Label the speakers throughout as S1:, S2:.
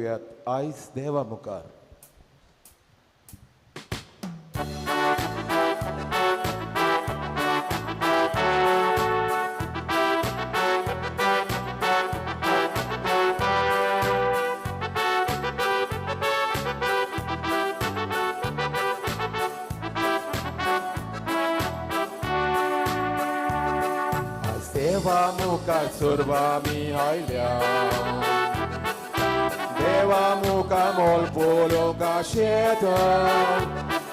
S1: यात ice देवामुखार. देवामुखार surva mi hailea. Devamuca mol polo gașetă,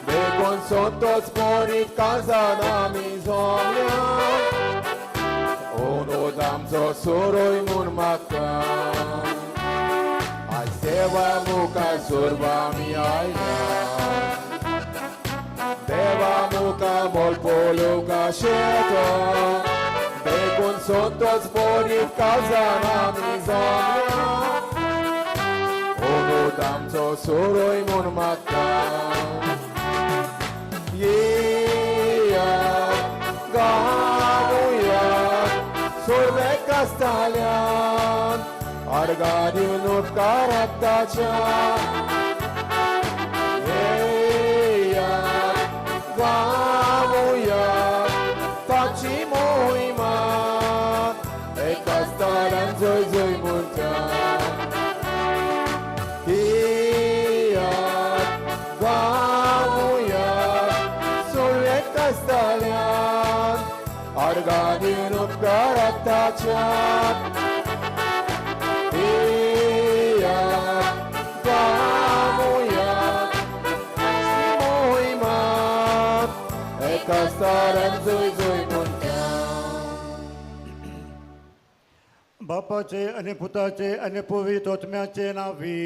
S1: de con sunt toți porit kazana mi zomia. Ono dam zo suroi mun maka. Ai devamuca surva mi hailea. Devamuca mol polo gașetă, de con sunt toți porit kazana mi zomia. Ono dam zo suroi mun maka. Gamuia surve castalian argadiunut karatacea. Gamuia taci moima e castalian zoi zoi muntea. Stalian, argadiunut karatacea. Gamuia moima e castalian zoi zoi muntea.
S2: बापाचे आणि पुताचे आणि पवित्रोत्म्याचे नावी.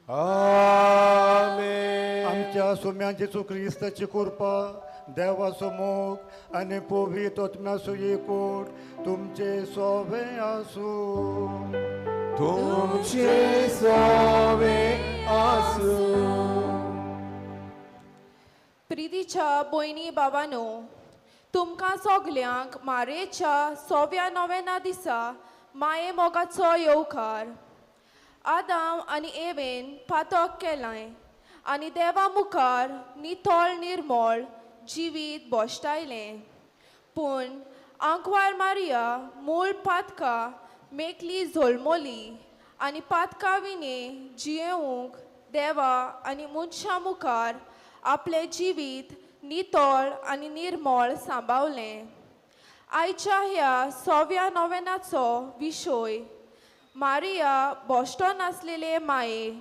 S1: आमेन.
S2: आमच्या सोम्या जेसू ख्रिस्ताची कृपा देवासमोर आणि पवित्रोत्म्यासो एकूण तुमचे सोवे आसू.
S1: तुमचे सोवे आसू.
S3: प्रितीच्या भयणी भावांनो, तुमकां सगल्यांक मारेच्या 109व्या दिसा माये मोगाचो येवकार. आदाम आनी एवेन पातक केलाय आनी देवा मुखार नितळ निर्मळ जिवीत बोश्टायलें. पूण आंकवार मारिया मूळ पातका मेकली झोलमोली आनी पातका विने जियेवंक देवा आनी मनशां मुखार आपलें जिवीत नितळ आनी निर्मळ सांबाळलें. आयच्या ह्या 100व्या नोवेनाचो विशय मारिया बोश्टो नासलेले माये.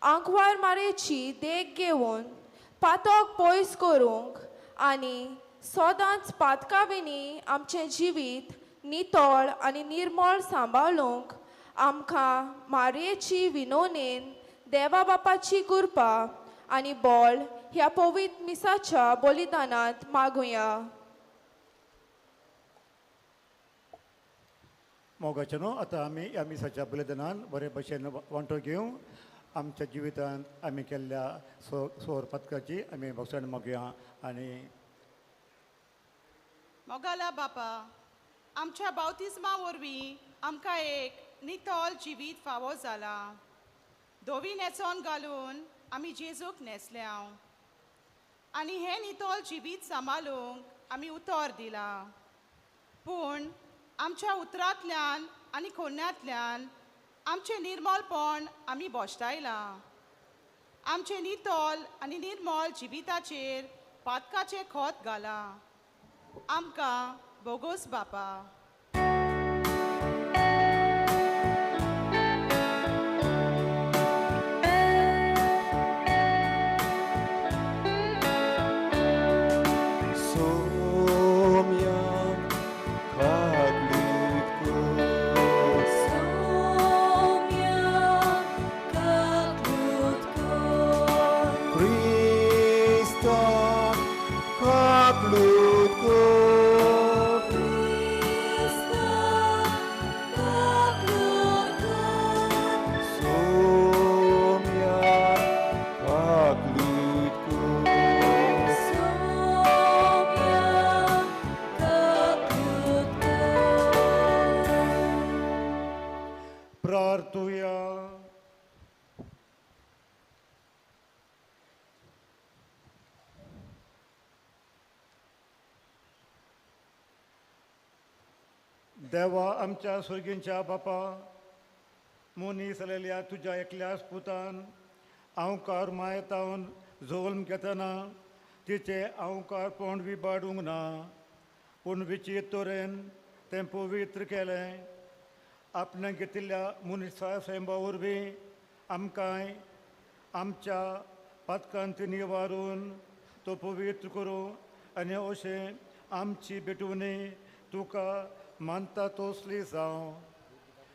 S3: आंकवार मारेची देख घेवन पातक पयस करूंक आनी सदांच पातका विनी आमचें जिवीत नितळ आनी निर्मळ सांबाळूंक आमकां मारयेची विनोनेन देवा बापाची कृपा आनी बळ ह्या पवित्र मिसाच्या बलिदानांत मागुया.
S2: मोगाचेनो आता आमी ह्या मिसाच्या बलिदानान बरे भशेन वांटो घेवं. आमच्या जिवितांत आमी केल्ल्या सोर पथकाची आमी भोगसाण मागुया. आनी
S4: मोगाला बापा, आमच्या बावतिस्मा वरवीं आमकां एक नितळ जिवीत फावो जाला. धोवी नेसोन घालून आमी जेजूक नेसल्या आनी हें नितळ जिवीत सांबाळूंक आमी उतर दिला. पूण आमच्या उतरांतल्यान आनी खोन्यांतल्यान आमचें निर्मळपण आमी बोश्टायलां. आमचें नितळ आनी निर्मळ जिविताचेर पातकाचें खोत घाला. आमकां बोगोस बापा.
S2: देवा आमच्या स्वर्गींच्या बापा मनीस जालेल्या तुज्या एकल्याच पुतान हांवकार मायेतावन जल्म घेतना तिचे हांवकार पोंड विबाडूंक ना पूण विचित तरेन तें पवित्र केलें आपणें घेतिल्ल्या मनशा सैमा वरवीं आमकांय आमच्या पातकांत निवारून तो पवित्र करूं आनी अशें आमची भेटवणी तुका मानता तसली जावं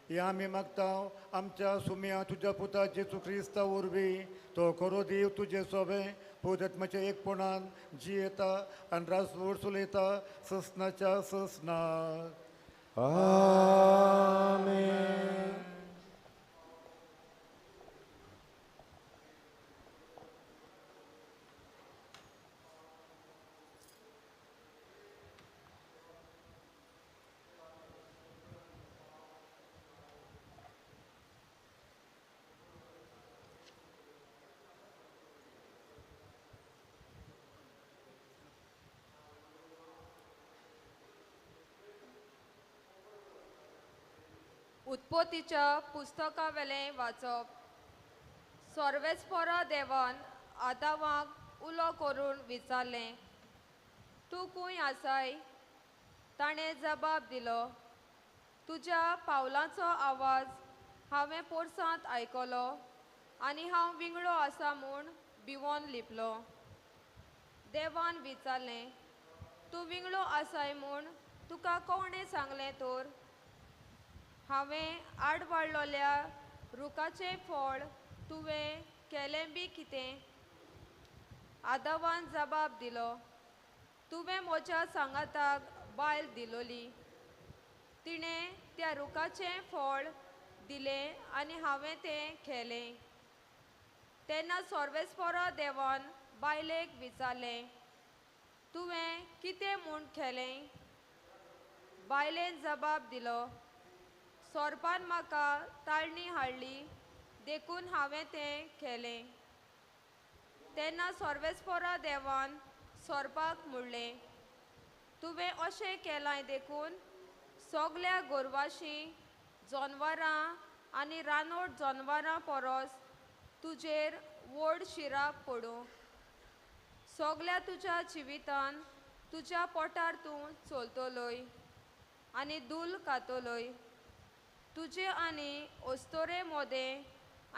S2: हें आमी मागता आमच्या सुम्या तुज्या पुता जेजू क्रिस्ता वरवीं तो खरो देव तुजें सोबें पवित्रात्म्याच्या एकपणान जियेता आनी रासवड चलयता ससनाच्या ससनार.
S1: आमेन.
S5: उत्पत्तीच्या पुस्तका वेलें वाचप. सर्वेस्परा देवान आदामाक उलो करून विचारलें, तूं खंय आसाय? ताणें जबाब दिलो, तुज्या पावलांचो आवाज हांवें पोरसांत आयकलो आनी हांव विंगडो आसा म्हूण भिवोन लिपलो. देवान विचारलें, तूं विंगडो आसाय म्हूण तुका कोणें सांगलें तर? हांवें आड वाडलोल्या रुखाचें फळ तुवें केलें बी कितें? आदामान जबाब दिलो, तुवें म्हज्या सांगाताक बायल दिलोली. तिणें त्या रुखाचें फळ दिलें आनी हांवें तें केलें. तेन्ना सर्वेस्परा देवान बायलेक विचारलें, तुवें कितें म्हूण केलें? बायलेन जबाब दिलो, सोरपान म्हाका ताळणी हाडली देखून हांवें तें केलें. तेन्ना सर्वेस्परा देवान सोरपाक म्हणलें, तुवें अशें केलां देखून सगल्या गोरवाशीं जनवरां आनी रानवट जनवरां परस तुजेर व्हड शिराक पडूं. सगल्या तुज्या जिवितान तुज्या पोटार तूं चलतलोय आनी दूल खातलोय. तुजे आनी ओस्तोरे मोदें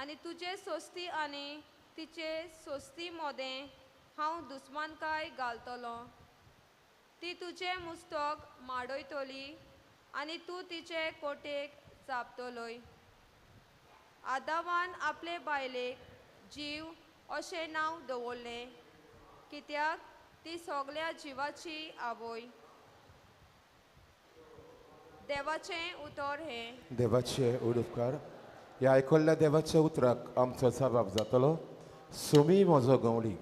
S5: आनी तुजे सोस्ती आनी तिचे सोस्ती मोदें हांव दुस्मानकाय घालतलो. ती तुजें मुस्तक माडयतली आनी तूं तिचे कोटेक चापतलोय. आदामान आपले बायलेक जीव अशें नांव दवरलें, कित्याक ती सगल्या जिवाची आवय. देवाचें उतर हें.
S1: देवाचे उडुपकार. ह्या आयकल्ल्या देवाच्या उतराक आमचो जबाब जातलो, सुमी म्हजो गवळी.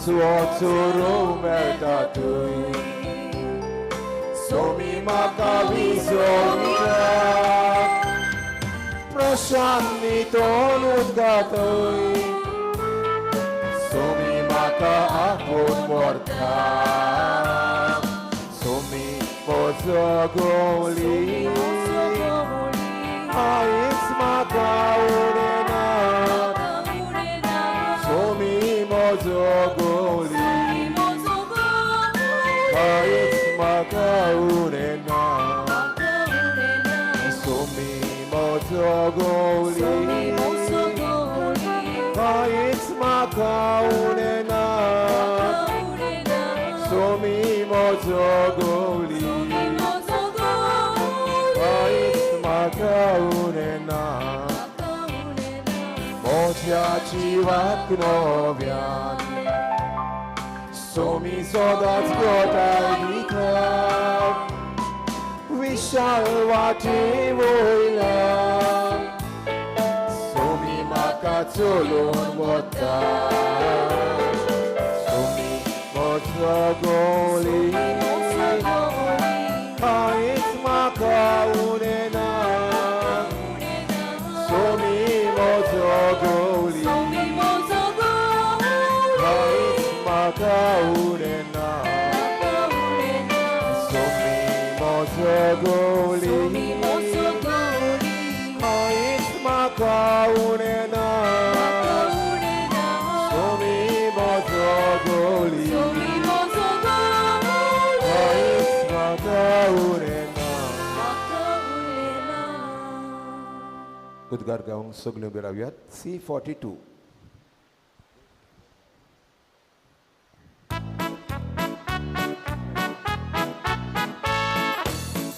S1: Suoturu meltatui Somi maka visomita Prashanni tonut gatoi Somi maka akut morta Somi mozogoli Ais maka urena Somi mozogoli Ais maka urena Somi मोसोगोली काहीच म्हाका उणें ना सोमी मोसोगोली काहीच म्हाका उणें ना म्हज्या जिवाक नव्यान सोमी सदांच गोठाय दिता विशाल वाटे वयल्यान सोमी म्हाका चलून वता सोमी म्हजो गोली कांयच म्हाका उणें ना सोमी म्हजो गोली कांयच म्हाका उणें ना सोमी म्हजो गोली कांयच म्हाका उणें ना सोमी म्हजो गोली कांयच म्हाका उणें ना उद्गार गावंक सगल्यो रावयात C42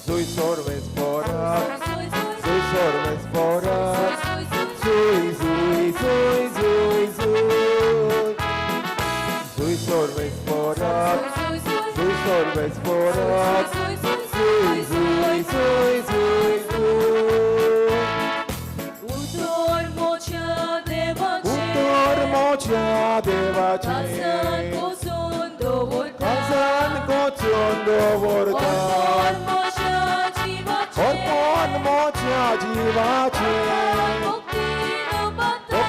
S1: Soy sorbes boras, soy sorbes boras, soy, soy, soy, soy, soy. Soy sorbes boras, soy sorbes boras, soy, soy, soy, soy, soy.
S6: Utor mocia devace,
S1: Utor mocia devace,
S6: Kazan kozon dovorta,
S1: Kazan kotion dovorta,
S6: Orpon mocia jivace,
S1: Orpon mocia jivace,
S6: Oktino bata,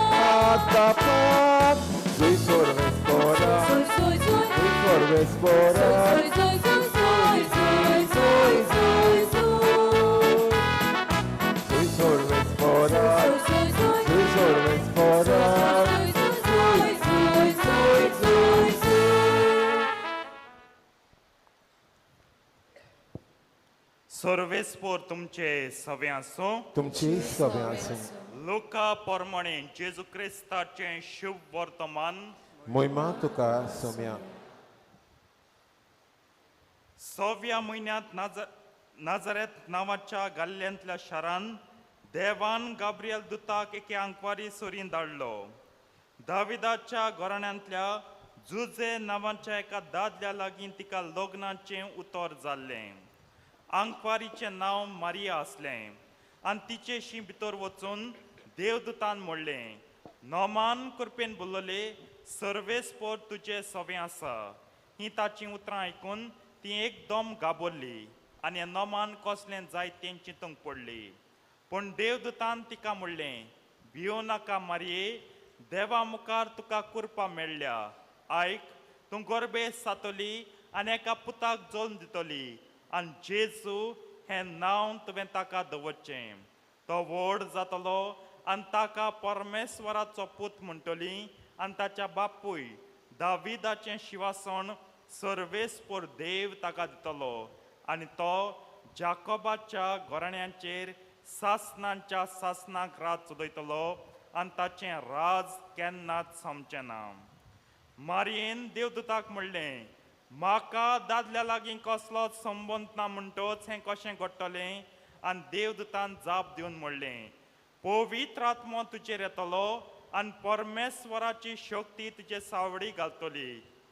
S1: Pat, soy sorbes boras,
S6: Soy, soy, soy,
S1: soy sorbes boras,
S6: soy, soy, soy, soy, soy, soy, soy, soy.
S1: soy sorbes boras,
S6: Soy, soy, soy,
S1: soy sorbes boras,
S6: soy, soy, soy, soy, soy.
S7: सर्वेस्पोर तुमचे सवे आसूं
S1: तुमची सभे आसूं
S7: लोका पोरमणे जेजू क्रिस्ताचे शुभ वर्तमान
S1: मोहिमा तुका सोम्या
S7: 6व्या म्हयन्यांत नाजरेत नांवाच्या गाल्ल्यांतल्या शारान देवान गाब्रियल दुताक एके आंकवारी सोरीन धाडलो दाविदाच्या घराण्यांतल्या जुजे नांवाच्या एका दादल्या लागीं तिका लग्नाचें उतर जाल्लें आंकवारीचें नांव मारिया आसलें आनी तिचेशी भितर वचून देवदूतान म्हणलें नोमान कृपेन बोलले सर्वेस्पोर तुजें सवें आसा ही ताचीं उतरां आयकून ती एकदम गाबरली आनी नोमान कसलें जाय तें चिंतूंक पडली पूण देवदूतान तिका म्हणलें भियो नाका मारये देवा मुखार तुका कृपा मेळ्ळ्या आयक तूं गर्भे सातली आनी एका पुताक जल्म दितली आनी जेजू हें नांव तुवें ताका दवरचें तो व्हड जातलो आनी ताका परमेश्वराचो पूत म्हणटली आनी ताच्या बापूय दाविदाचें शिवासन सर्वेस्पोर देव ताका दितलो आनी तो जाकोबाच्या घराण्यांचेर सासनांच्या सासनाक राज चलयतलो आनी ताचें राज केन्नाच सोंपचें ना मारयेन देवदूताक म्हणलें म्हाका दादल्या लागीं कसलोच संबंद ना म्हणटच हें कशें घडटलें आनी देवदूतान जाप दिवन म्हणलें पवित्र आत्मो तुजेर येतलो आनी परमेश्वराची शक्ती तुजे सावडी घालतली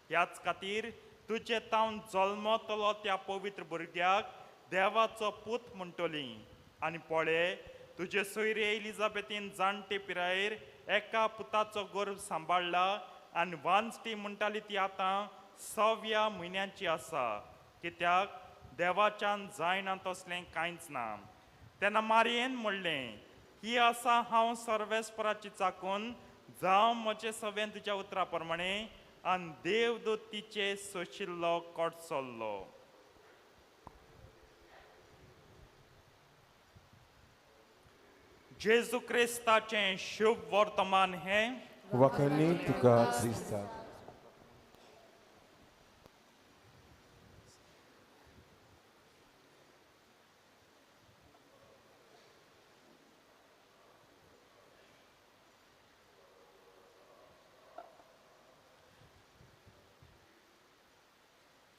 S7: ह्याच खातीर तुजे तावन जल्मतलो त्या पवित्र भुरग्याक देवाचो पूत म्हणटली आनी पळय तुजे सोयरे एलिझाबेथीन जाणटे पिरायेर एका पुताचो गर्भ सांबाळला आनी वांजटी म्हणटाली ती आतां 6व्या म्हयन्याची आसा कित्याक देवाच्यान जायना तसलें कांयच ना तेन्ना मारयेन म्हणलें ही आसा हांव सर्वेस्पराची चाकून जावं म्हजे सवेन तुज्या उतरा प्रमाणे आनी देवदूत तिचे सोशिल्लो कोट सोल्लो जेजू क्रिस्ताचें शुभ वर्तमान हें
S1: वखणी तुका दिसता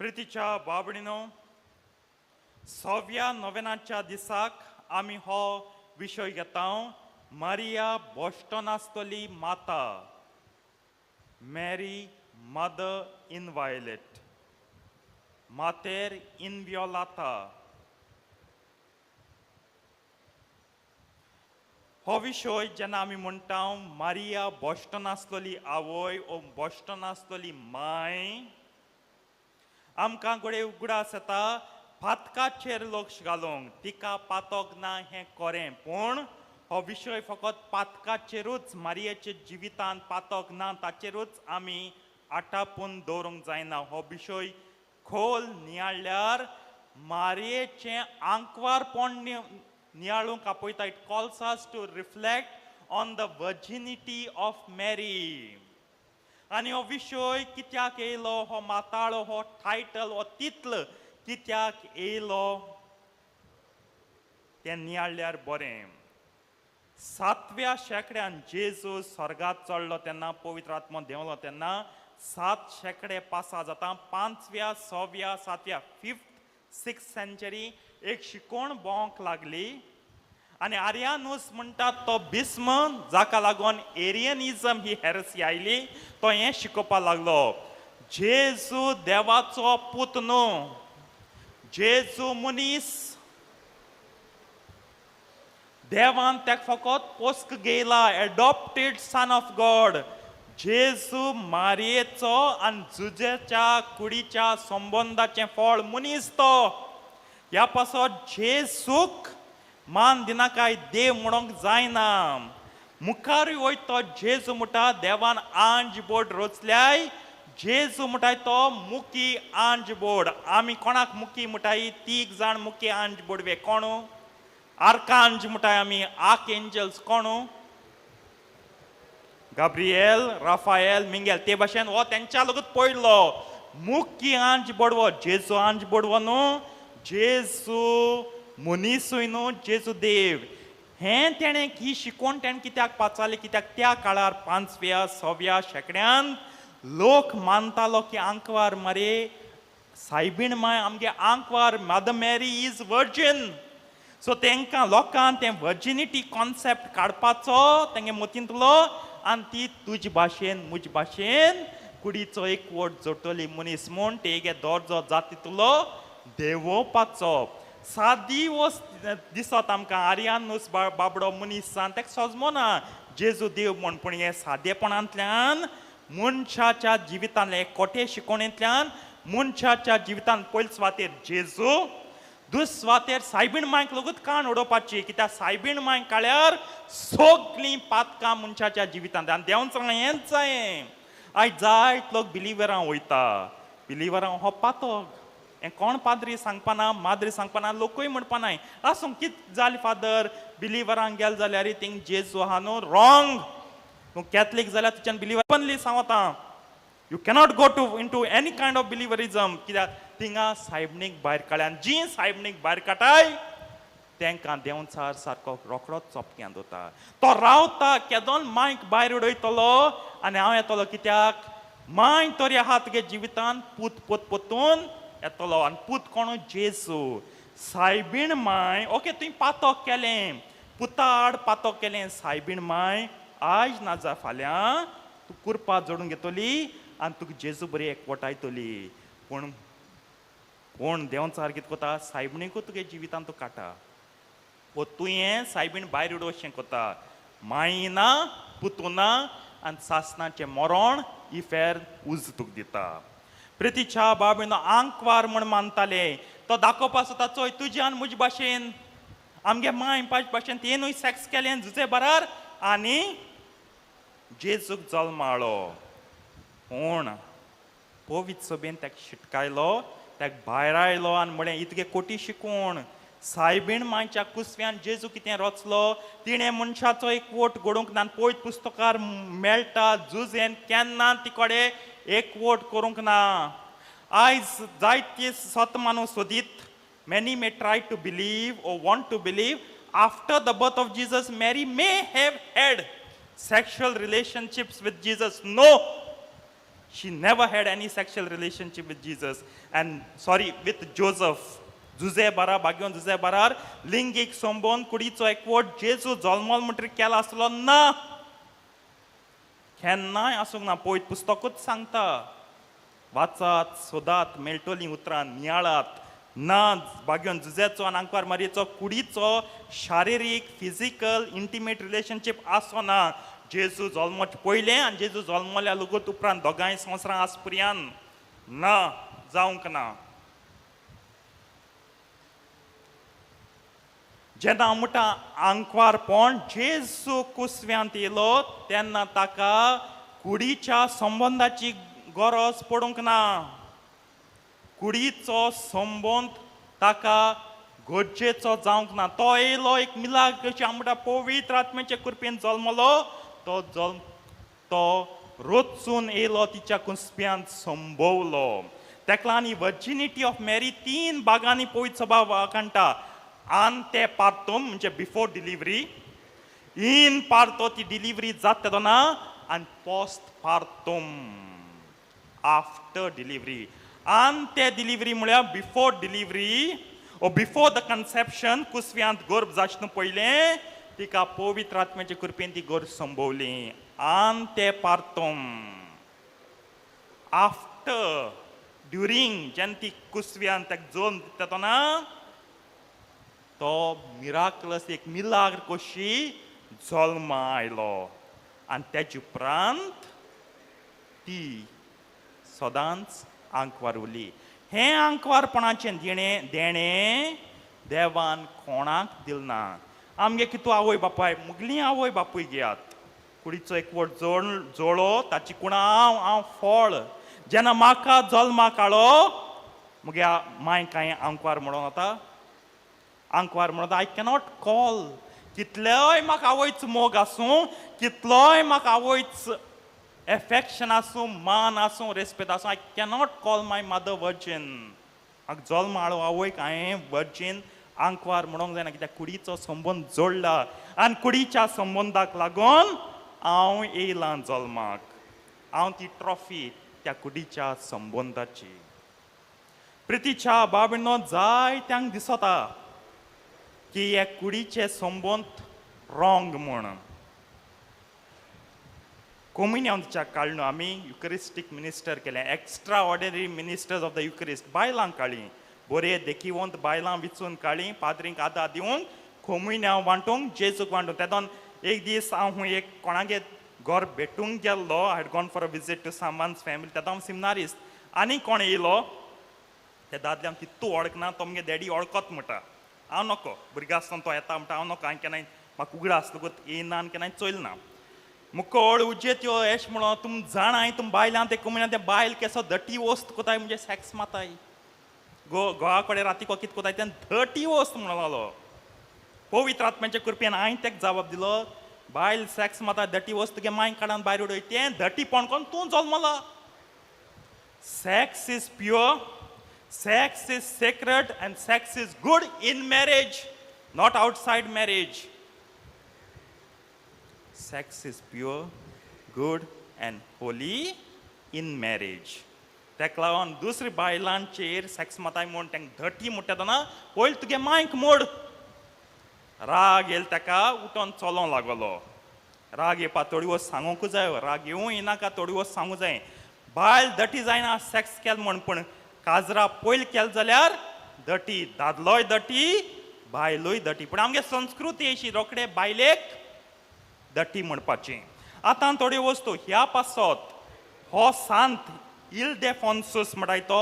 S7: प्रितीच्या बाबडीनो, 6व्या नोवेनाच्या दिसाक आमी हो विशय घेता, मारिया बॉस्टन आसतली माता, Mary, Mother Inviolate, Mater Inviolata. हो विशय जेन्ना आमी म्हणटा मारिया बॉस्टन आसतली आवय ओ बॉस्टन आसतली माय, आमकां गोडे उगडास येता पातकाचेर लक्ष घालूंक, तिका पातोक ना हें खरें, पूण हो विशय फकत पातकाचेरूच मारियेचे जिवितांत पातोक ना ताचेरूच आमी आटापून दवरूंक जायना. हो विशय खोल नियाळ्यार मारियेचें आंकवारपण नियाळूंक आपयता. It calls us to reflect on the virginity of Mary. आनी हो विशय कित्याक येयलो, हो माताळो हो टायटल हो तितल कित्याक येयलो तें नियाळ्यार बरें. 7व्या शेंकड्यान जेजू स्वर्गात चडलो तेन्ना, पवित्र आत्मो देंवलो तेन्ना 7 शेंकडे पासा जाता. 5व्या 6व्या 7व्या 5th 6th सेंचुरी एक शिकोण भोंवंक लागली आनी आर्यानूस म्हणटा तो बिस्म, जाका लागून एरियनिझम ही हेरसी आयली, तो हें शिकोवपा लागलो, जेजू देवाचो पूत न्हू, जेजू मनीस, देवान तेका फकत पोस्क घेयला, एडॉप्टेड सन ऑफ गॉड. जेजू मारयेचो आनी जुजेच्या कुडीच्या संबंदाचें फळ मनीस तो. ह्या पासत जेजूक मान दिनाकाय देव म्हणूंक जायना. मुखारूय वयता जेजू म्हणटा देवान आंज बोर्ड रचल्याय, जेजू म्हणटाय तो मुकी आंज बोर्ड. आमी कोणाक मुकी म्हणटाय, 3 जाण मुकी आंज बोर्डवे कोणू? आर्कांज म्हणटाय आमी, आर्क एंजल्स कोणू? गाब्रिएल, राफाएल, मिंगेल. ते भाशेन हो तेंच्या लगूच पडलो. मुख्य आंज बोडवो जेजू आंज बोडवो न्हू, जेजू मनीसूय न्हू, जेजू देव. हें तेणें ही शिकोवन तेणें कित्याक पाचाली, कित्याक त्या काळार 5व्या 6व्या शेंकड्यान लोक मानतालो की आंकवार मरे सायबीण माय आमगे आंकवार मदर मॅरी इज वर्जिन. सो तांकां लोकांक तें वर्जिनिटी कॉन्सेप्ट काडपाचो तेंगे मतींतलो आनी ती तुजे भाशेन मुजे भाशेन कुडीचो एक वट जोडटली मनीस म्हूण तेगे दर्जो जातीतलो देंवोवपाचो. 7 दिवस दिसत आमकां आर्यानूस बाबडो मनीसान तेका सजमोना जेजू देव म्हूण, पूण हे सादेपणांतल्यान मनशाच्या जिवितांतले कोटे शिकोवणेंतल्यान मनशाच्या जिवितांत पयले सुवातेर जेजू, दुस सुवातेर सायबीण मांयक लगूच काण उडोवपाची, कित्याक सायबीण मांय काळ्यार सगळीं पातकां मनशाच्या जिवितांत. आनी देंवन सांगलें हेंच जायें. आयज जायत लोक बिलिवरां वयता, बिलिवरां हो पातोक. हें कोण पाद्री सांगपाना, माद्री सांगपाना, लोकूय म्हणपानाय. आसूं कितें जालें फादर, बिलिवरांक गेले जाल्यार थिंग जेजू आहा न्हू, रॉंग. तूं कॅथलीक जाल्यार तुज्यान बिलिवर बनली सांगता. You cannot go into any kind of believerism, कित्याक थिंगा सायबणीक भायर काडल्यान जी सायबणीक भायर काटाय तांकां देंवचार सारको रोखडोच चोपक्यान दोता. तो रावता केदोन मांयक भायर उडयतलो आनी हांव येतलो, कित्याक मांय तरी आहा तुगे जिवितांत पूत पोतून येतलो. आनी पूत कोण? जेजू. सायबीण मांय, ओके तुवें पातोक केलें, पुताड पातोक केलें, सायबीण मांय आयज नाजा फाल्यां तूं कुरपा जोडून घेतली आनी तुका जेजू बरी एकवटायतली. पूण कोण देंवचार कितें कोता, सायबणीकूच तुगे जिवितांत तूं काटा. वो तुवें सायबीण भायर उडोवचें कोता. मांय ना, पुतू ना आनी सासणाचें मरण ही फेर उज तुका दिता. प्रितीच्या बाबीन आंकवार म्हण मानताले, तो दाखोवपा सोदता चोय तुज्या आनी म्हजे भाशेन आमगे मांय भाशेन तेनूय सेक्स केलें झुजे बरार आनी जेजूक जल्माळो. पूण पवित्र सभेन ताका शिटकायलो, ताका भायर आयलो आनी म्हळें इतके कोटी शिकून सायबीण मांयच्या कुसव्यान जेजू कितें रचलो, तिणें मनशाचो एक वोट घडोवंक ना. पयत पुस्तकार मेळटा जुजेन केन्ना ती कडेन एक वोट करूंक ना. आयज जायते सत मानूस सोदीत, many may try to believe or want to believe after the birth of Jesus Mary may have had sexual relationships with Jesus. No, She never had any sexual relationship with Jesus. With Joseph. Jose बारा बागेवन जुजे बारार लिंगीक संबंध कुडीचो एकवट जेजू जल्मल म्हणटरी केला आसलो ना. केन्नाय आसूंक ना. पळयत पुस्तकूच सांगता. वाचात सोदात मेळटलीं उतरां नियाळात. ना बागेवन जुजेचो आनी आंकवार मारयेचो कुडीचो शारिरीक फिजिकल इंटिमेट रिलेशनशीप आसो ना. जेजू जल्मचे पयलें आनी जेजू जल्मल्या लगूच उपरांत दोगांय संवसारां आसपर्यान ना जावंक ना. जेन्ना म्हणटा आंकवारपण जेजू कुसव्यांत येयलो तेन्ना ताका कुडीच्या संबंधाची गरज पडूंक ना. कुडीचो संबंध ताका गरजेचो जावंक ना. तो येयलो एक मिलाग कशी म्हणटा पवित्र आत्म्याचे कृपेन जल्मलो. तो रोचून येयलो तिच्या कुसप्यांत संभोवलो. तेका लागून वर्जिनिटी ऑफ मॅरी 3 भागांनी पळयत सभा कांटा. ante partum म्हणजे बिफोर डिलिव्हरी, इन पार्तो ती डिलिव्हरी जात तेदोना आणि post partum after delivery. ante delivery म्हळ्यार बिफोर डिलिव्हरी ओ बिफोर द कन्सेप्शन कुसव्यांत गर्भ जाचना पयलें तिका पवित्र आत्म्याचे कृपेन ती गर्भ संभोवली. ante पार्तुम आफ्टर ड्युरिंग जेन्ना ती कुसव्यांत ताका जल्म दिता तेदोना तो मिराकलस एक मिलाग्र कशी जल्म आयलो आनी तेजे उपरांत ती सदांच आंकवार उरली. हें आंकवारपणाचें देणें देवान कोणाक दिलें ना. आमगे कितू आवय बापाय मुगलीं आवय बापूय घेयात. कुडीचो एकवट जोडो ताची कुणा हांव फळ. जेन्ना म्हाका जल्माक आलो मुगे माय कांय आंकवार म्हणून आतां आंकवार म्हणून आय कॅनॉट कॉल. कितलोय म्हाका आवयचो मोग आसूं, कितलोय म्हाका आवयच एफेक्शन आसूं, मान आसूं, रेस्पेक्ट आसूं, I cannot call my mother virgin. म्हाका जल्म हाडूं आवयक हांवें वर्जीन आंकवार म्हणूंक जायना कित्याक कुडीचो संबंद जोडला आनी कुडीच्या संबंदाक लागून हांव येयलां जल्माक. हांव ती ट्रॉफी त्या कुडीच्या संबंदाची. प्रितीच्या बाबीनो जायत्यांक दिसता की हे कुडीचे संबंद रॉंग म्हणून. कोमुनियन तिच्या काडलो आमी युकरिस्टीक मिनिस्टर केलें. Extraordinary ministers of the Eucharist बायलांक काडलीं. बरे देखीवंत बायलां विचून काडलीं. पाद्रींक आदार दिवंक कोमुनियन वांटूंक जेजूक वांटूंक. तेदोन एक दीस हांव एक कोणागे घर भेटूंक गेल्लो. I had gone for a visit to someone's family. तेदो हांव सिमनारिस्ट. आनी कोण येयलो त्या दादल्याक तितू वळखना. तो मगे डॅडी वळखत म्हणटा. हांव नको भुरगो आसतना तो येता म्हणटा हांव नको. हांवें केन्नाय म्हाका उगडा आसलो येयना आनी केन्नाय चोयलना. मुकोळ उजेत्यो एश म्हणून तुम जाणाय तुम बायलां ते कमुना ते बायल केसो धटी वस्त कोताय म्हणजे सॅक्स माताय. घोवा कडेन राती कित कोताय तें धटी वस्त म्हणून लागलो. पवित्र आत्म्याचे कृपेन हांवें तेका जबाब दिलो बायल सॅक्स माता धटी वस्त तुगे मांय काडून भायर उडय. तें धटीपण कोन्न तूं जल्मला. Sex is pure, sex is sacred, and sex is good in marriage, not outside marriage. Sex is pure, good, and holy in marriage. तेका लागून दुसरी बायलांचेर सेक्स माताय म्हूण तांकां धटी म्हणटा तेन्ना पयलीं तुगे मांयक मोड. राग येयलो ताका उठोन चलोंक लागलो. राग येवपा थोडी वस्त सांगूंकूच जाय. राग येवूं येनाका थोडी वस्त सांगूंक जाय. बायल धटी जायना सेक्स केलें म्हण पूण काजरां पयलीं केलें जाल्यार धटी. दादलोय धटी बायलोय धटी. पूण आमगे संस्कृती अशी रोखडे बायलेक धटी म्हणपाची. आतां थोड्यो वस्तू ह्या पासत हो सांत इल्देफॉन्सूस म्हणटाय तो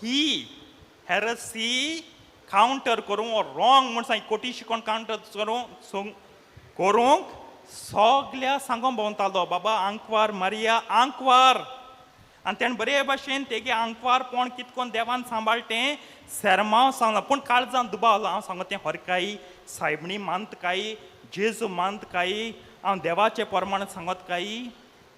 S7: ही हेरसी कावंटर करूंक वो रॉंग म्हण सांग कोटी शिकोवन कावंटर करूंक सगल्या सांगोन भोंवतालो. बाबा आंकवार मारिया आंकवार. आनी तेणें बरे भाशेन तेगे आंकवारपण कितकोन देवान सांबाळटें सेरमांव सांगलां. पूण काळजान दुबावलो. हांव सांगता तें हरकाई सायबणी मानत काय जेजू मानत काय हांव देवाचे प्रमाण सांगत काय.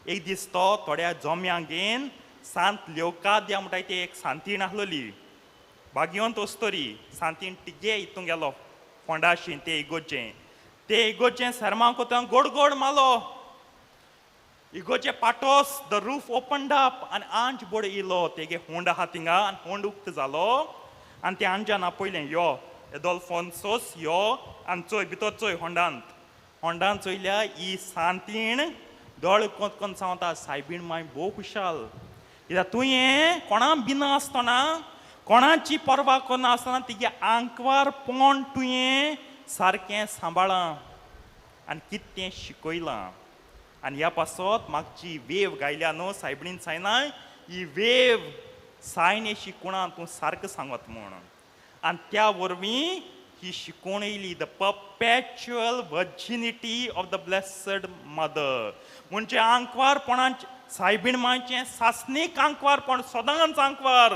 S7: एक दीस तो थोड्या जोम्यांक घेवन सांत लेवकाद्या म्हणटाय ती एक सांतीण आसलोली भाग्यवंत वस्तोरी. सांतीण तिगे हितून गेलो फोंडाशीं ते इगोजें. ते इगोजें सेरमांव कोतां गोड गोड मालो. इगोचे पाटोस द रूफ ओपनड अप आनी आंज बोड इलो तेगे होंड आहा थिंगा आनी होंड उक्त जालो आनी ते आंजान आपयलें यो एडोल्फोन्सोस यो आनी चोय भितर चोय होंडान चोयल्या ही सांतीण दोळ कोत कोन सांगता सायबीण माय भोव खुशाल कित्याक तुवें कोणा भिना आसतना कोणाची परवा करना आसतना तिगे आंकवार पोंड तुवें सारकें सांबाळां आनी कितें तें शिकयलां आनी ह्या पासत म्हाका जी वेव गायल्या न्हू सायबीणीन सायना ही वेव सायन अशी कोणा तूं सारकें सांगत म्हूण आनी त्या वरवीं ही शिकवण येयली the perpetual virginity of the blessed mother म्हणजे आंकवारपणाचें सायबीण मांयचें सासणीक आंकवारपण सदांच आंकवार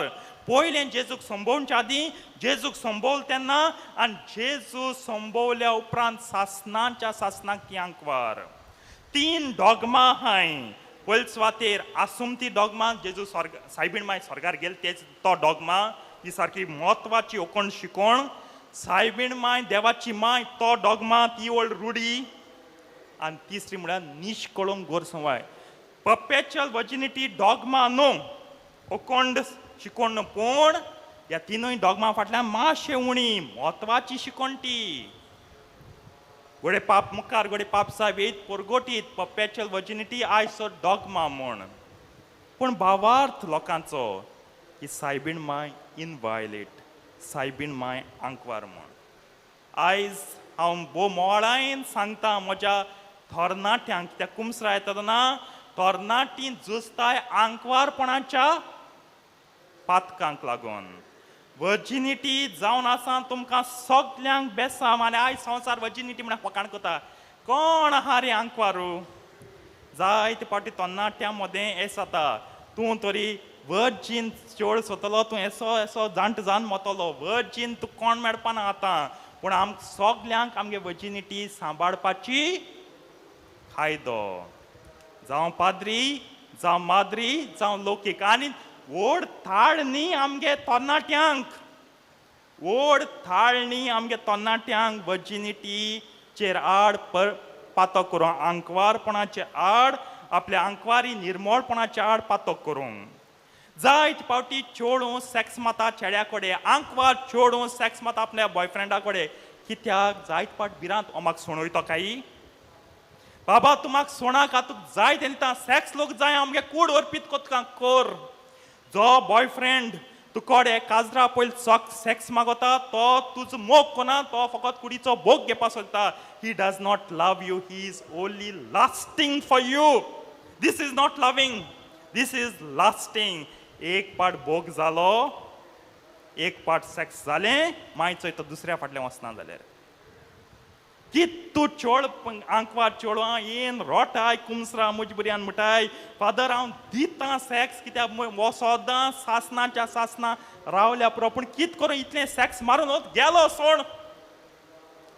S7: पयलें जेजूक संभोवच्या आदीं जेजूक संभोवल तेन्ना आनी जेजू संभोवल्या उपरांत सासणाच्या सासणाक ती आंकवार 3 डॉगमा हाय पयले सुवातेर आसुमती डॉगमा जेजू सायबीण माय स्वर्गार गेले तेच तो डॉगमा ही सारकी म्हत्वाची ओकोण शिकोण सायबीण माय देवाची माय तो डॉगमा ती ओल्ड रुडी आनी तिसरी म्हळ्यार निश्कळोंक गोरसवाय परपॅच्युअल वर्जिनिटी डॉगमा न्हू ओकोंड शिकोण पूण ह्या तिनूय डॉगमा फाटल्यान मातशें उणी म्हत्वाची शिकोण ती गोडे पाप मुखार गोडे पाप सावेत पोरगोटीत परपॅच्युअल वर्जिनिटी आयसो डॉगमा म्हूण पूण भावार्थ लोकांचो की सायबीण माय इनवायलेट सायबीण माय आंकवार म्हूण आयज हांव भोव मोळायन सांगता म्हज्या थोरणाट्यांक कित्याक कुमसरा येता तेन्ना तरणाटीं झुजताय आंकवारपणाच्या पातकांक लागून वर्जिनिटी जावन आसा तुमकां सगल्यांक बेसाम आनी आयज संवसार वर्जिनिटी म्हळ्यार फकाण करता कोण आहा रे आंकवारू जायते फावटी तरणाट्यां मदें हें जाता तूं तरी वर्जीन चेड सोदतलो तूं एसो जाणटो जावन वतलो वर्जीन तूं कोण मेळपाना आतां पूण आमकां सगल्यांक आमगे वर्जिनिटी सांबाळपाची कायदो जावं पाद्री जावं माद्री जावं लौकीक आनी व्हड थाळ न्ही आमगे तरणाट्यांक व्हड थाळ न्ही आमगे तरणाट्यांक वर्जिनिटीचेर आड पातो करूंक आंकवारपणाचे आड आपल्या आंकवारी निर्मळपणाचे आड पातो करूंक जायते फावटी चेडूं सॅक्स माता चेड्या कडेन आंकवार चेडूं सॅक्स माता आपल्या बॉयफ्रेंडा कडेन कित्याक जायते फावट भिरांत हो म्हाका सोणयता काय बाबा तूं म्हाका सोणाक तुका जाय तें दिता सॅक्स लोक जाय आमगे कूड अर्पीत कोतकां कर जो बॉयफ्रेंड तुकोडे काजरा पयली सॅक्स मागता तो तुजो मोग कोना तो फकत कुडीचो भोग घेवपा सोदता he does not love you he is only lusting for you this is not loving this is lusting एक पाट भोग जालो एक पाट सॅक्स जालें मागीर चोय तो दुसऱ्या फाटल्यान वचना जाल्यार कित तूं चोड आंकवार चेडवां येन रोटाय कुमसरा मुजबुऱ्यान म्हणटाय फादर हांव दितां सॅक्स कित्याक हो सदां सासणाच्या सासना रावल्या पुरो पूण कित करूं इतलें सॅक्स मारून वच गेलो सोड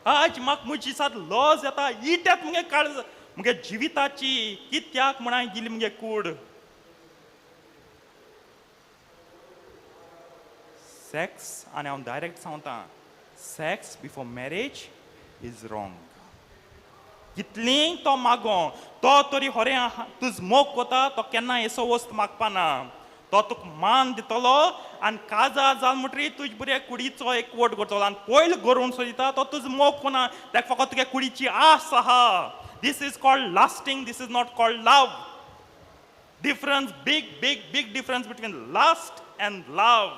S7: आज म्हाका म्हज्या दिसांत लॉज येता इट्यात मुगे काळज मुगे जिविताची कित्याक म्हण हांवें दिली मुगे कूड सॅक्स आनी हांव डायरेक्ट सांगता sex before marriage is wrong कितलीं तो मागो तो तरी खरें तुज मोग कोता तो केन्ना एसो वस्त मागपाना तो तुका मान दितलो आनी काजार जाल म्हणटरी तुजे बरे कुडीचो एक वोट करतलो आनी पयलो गोरोवन सोदिता तो तुजो मोग कोना ताका फकत तुगे कुडीची आस आहा this is called lusting this is not called love difference big big big difference between lust and love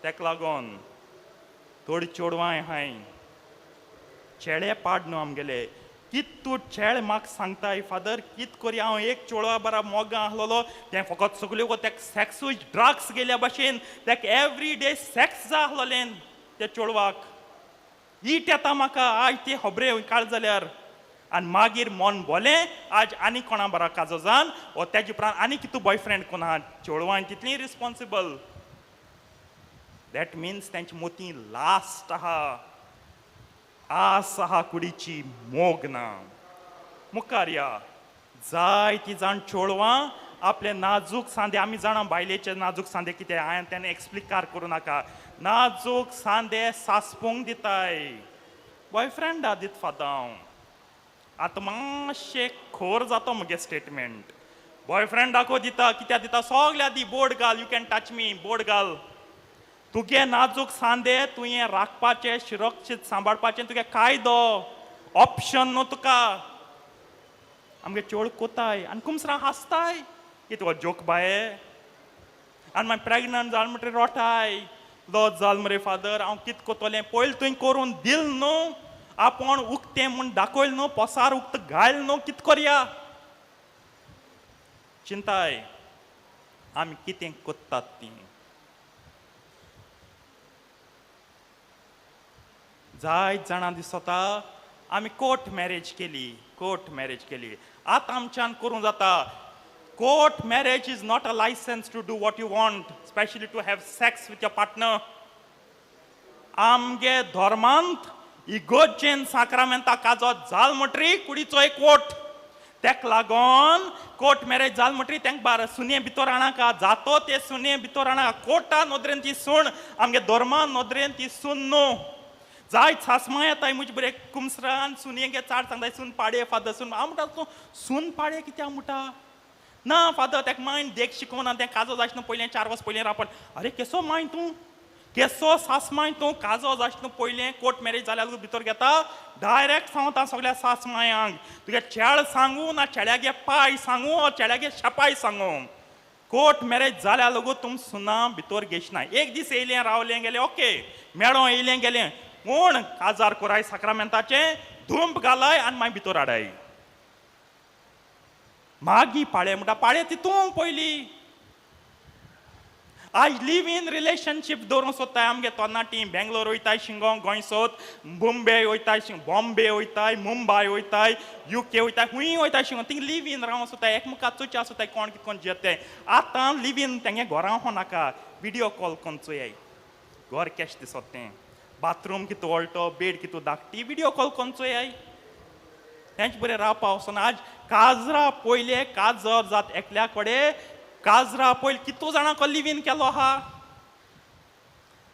S7: ताका लागून थोडी चेडवां हाय चेडे पाड न्हू आमगेले कित तूं चेड म्हाका सांगताय फादर कित करी हांव एक चेडवा बरा मोगा आसलोलो तें फकत सगल्यो ताका सॅक्सूय ड्रग्स गेल्या भाशेन ताका एवरी डे सॅक्स जाय आसलोलें त्या चेडवाक ईट येता म्हाका आज ते खबरे काळ जाल्यार आनी मागीर मन बोलें आज आनी कोणा बरा काजो जावन वो तेजे उपरांत आनी कितू बॉयफ्रेंड कोण आहा चेडवां तितलीं रिस्पॉन्सिबल दॅट मिन्स तेंचे मोती लास्ट आहा आस आहा कुडीची मोग ना मुखार या जायतीं जाण चेडवां आपले नाजूक सांदे आमी जाणा बायलेचे नाजूक सांदे कितें हांवें तेन्ना एक्सप्लिकार करूं नाका नाजूक सांदे सासपूंक दिताय बॉयफ्रेंडा दित फादांव आतां मातशें खोर जातो म्हगे स्टेटमेंट. बॉयफ्रेंड दाखोव दिता, कित्याक दिता, सगल्या दी बोर्ड घाल, you can touch me, board घाल. तुगे नाजूक सांदे तुवें राखपाचें, सुरक्षीत सांबाळपाचें, तुगे कायदो ऑप्शन न्हू तुका. आमगे चोळ कोताय आनी कुमसरां हांसताय, कितें हो जोक बाये. आनी मागीर प्रेग्नंट जाल म्हणटरी रोटाय, लॉज जाल मरे फादर, हांव कितें कोतोलें, पयलीं तुवें करून दिल न्हू, आपूण उक्तें म्हूण दाखयलें न्हू, पोसार उक्त घायल न्हू, कितें करया. चिंताय आमी कितें कोत्तात ती. जाय जाणां दिसता आमी कोर्ट मॅरेज केली. आतां आमच्यान करूं जाता. Court marriage is not a licence to do what you want, specially to have sex with your partner. आमगे धर्मांत इगोर्जेन साक्रामेंता काजो जाल म्हणटरी कुडीचो एक वोट. तेक लागोन कोर्ट मॅरेज जाल म्हणटरी तेंक बार सुने भितर हाणाका, जातो ते सुने भितर हाणाका. कोर्टा नदरेन ती सूण, आमगे धर्मान नदरेन ती सून न्हू. जाय सासमा येताय मुजे बरे कुमसरान सुनयेगे चाड सांगताय, सून पाडये फादर सून. हांव म्हणटा तूं सून पाडये कित्याक म्हणटा. ना फादर तेका मायन देख शिकोवना, तें काजो जायना पयलें 4 वर्स पयलें रावपा. अरे केसो माय तूं, केसो सास माय तूं, काजो जायना पयलें कोर्ट मॅरेज जाल्यार भितर घेता. डायरेक्ट सांगता सगल्या सास मायांक, तुगे चेड सांगू ना चेड्यागे पाय सांगू ओ चेड्यागे शेपाय सांगू. कोर्ट मॅरेज जाल्या लागू तुम सुना भितर घेशना. एक दीस येयलें रावलें गेलें, ओके, मेळो येयलें गेलें, कोण काजार कोराय साक्रामेंताचें, धूंप घालाय आनी मागीर भितर हाडाय. मागीर पाळे म्हणटा, पाळे तितूंक पयलीं. आय लिव इन रिलेशनशीप दवरूंक सोदताय. आमगे तरणाटी बेंगलोर वयताय शिंगो, गोंय सोद, मुंबय वयताय, बॉम्बे वयताय, मुंबय वयताय, UK वयताय, खूंय वयताय शिंगो. थिंग लिव इन रावंक सोदताय, एकमुखार चोवच्या सोदताय कोण कितें कोण जेताय. आतां लिव इन तेंगे घोरां नाका, विडियो कॉल कोन्न चोयाय. घर केश दिसत तें, बाथरूम कितू वळटो, बेड कितू धाकटी, विडियो कॉल कोन्न चोयाय. तेंच बरें रावपा वचून. आज काजरा पयले काजर जात एकल्या कडेन, काजरा पयलीं कितू जाणांको लिव इन केलो आहा.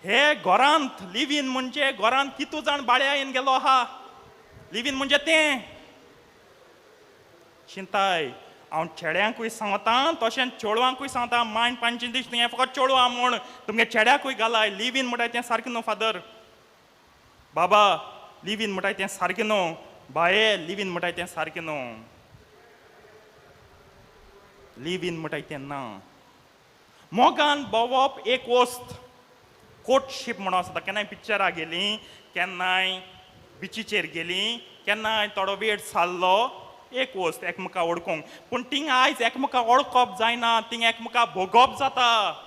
S7: हे घरांत लिव इन म्हणजे घरांत कितू जाण बाळ्या येवन गेलो आहा. लिव इन म्हणजे तें. चिंताय हांव चेड्यांकूय सांगता, तशेंच चेडवांकूय सांगता, मायन 5 दीस तुवें फकत चेडवां म्हूण तुमगे चेड्याकूय घालाय. लिव इन म्हणटाय तें सारकें न्हू फादर. बाबा लिव इन म्हणटाय तें सारकें न्हू. बाये लिव इन म्हणटाय तें सारकें न्हू. लिव इन म्हणटाय तें ना. मोगान भोंवप एक वस्त. कोर्टशीप म्हणून आसता. केन्नाय पिक्चरां गेलीं, केन्नाय बिचीचेर गेलीं, केन्नाय थोडो वेळ सारलो, एक वस्त एकमेका वळखूंक. पूण थिंग आयज एकमेका वळखप जायना, थिंग एकमेका भोगप जाता.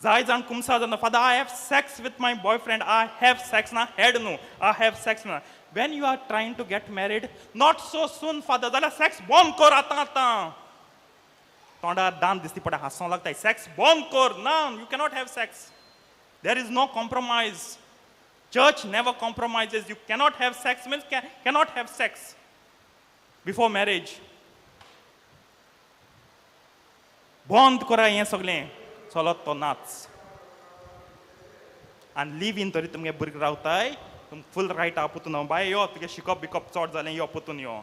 S7: जाय जाण कुमसा जाता, father I have sex with my boyfriend, I have sex ना हेड न्हू, आय हॅव सेक्स ना. When you are trying to get married, not so soon father, जाल्यार सेक्स बंद कर आतां. तोंडार दांत दिसती पडटा, हांसोंक लागताय, सेक्स बंद कर. ना, you cannot have sex. There is no compromise. Church never compromises. You cannot have sex means cannot have sex before marriage. बंद करा हें सगळें चलत तो नाच. आनी लिव इन तरी तुमगे भुरगीं रावताय, तुम फूल रायट आहा पोतून. बाय यो तुगे शिकप बिकप चड जालें, यो पोतून यो.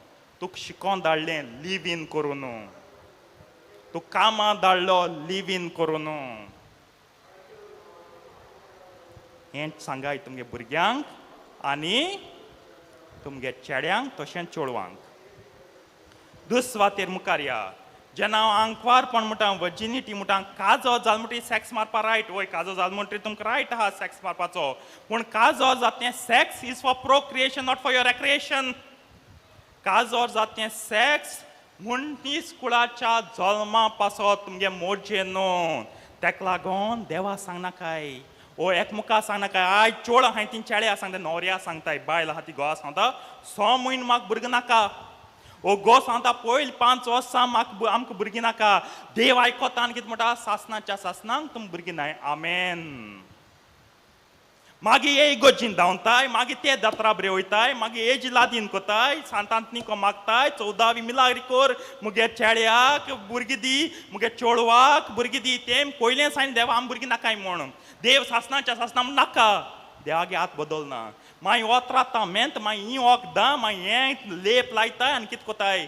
S7: तुका शिकोवन धाडलें, लिव इन करून. तुका कामां धाडलो, लिव इन करून. हें सांगाय तुमगे भुरग्यांक आनी तुमगे चेड्यांक तशेंच चेडवांक. दुस्वातेर मुखार या. जेन्ना हांव आंकवारपण म्हणटा, वर्जिनिटी म्हणटा, काजो जाल म्हणटरी सेक्स मारपा रायट. वय काजो जाल म्हणटरी तुमकां रायट आहा सेक्स मारपाचो. पूण काजो जातें sex is for procreation, not for your recreation. काजो जातें सेक्स मनीस कुळाच्या जल्मा पासत तुमगे मोर्जेन न्हू. तेका लागोन देवा सांगनाकाय, ओ एकमुखा सांगनाकाय. आयज चोड हांवें ती चेड्या सांगता, न्हवऱ्या सांगताय, बायल आहा ती घोवा सांगता 6 म्हयने म्हाका भुरगें नाका. ओ घो सांगता पयलीं 5 वर्सां आमकां भुरगीं नाका. देव आयकोता आनी कितें म्हणटा, सासनाच्या सासनांक तुमकां भुरगीं नाय. आमेन. मागीर हे इगोर्जीन धांवताय, मागीर ते जात्रा बरें वयताय, मागीर एज लादीन कोताय, सांतांतनी मागताय, 14वी मिलाग्री कोर, मुगे चेड्याक भुरगीं दी, मुगे चेडवाक भुरगीं दी. तें पयलें सांग देवा आम भुरगीं नाकाय म्हूण. देव सासनाच्या सासना म्हूण नाका. देवागे हात बदलना. मागीर हो tratamento, मागीर ही वखदां, मागीर हें लेप लायताय आनी कितें कोताय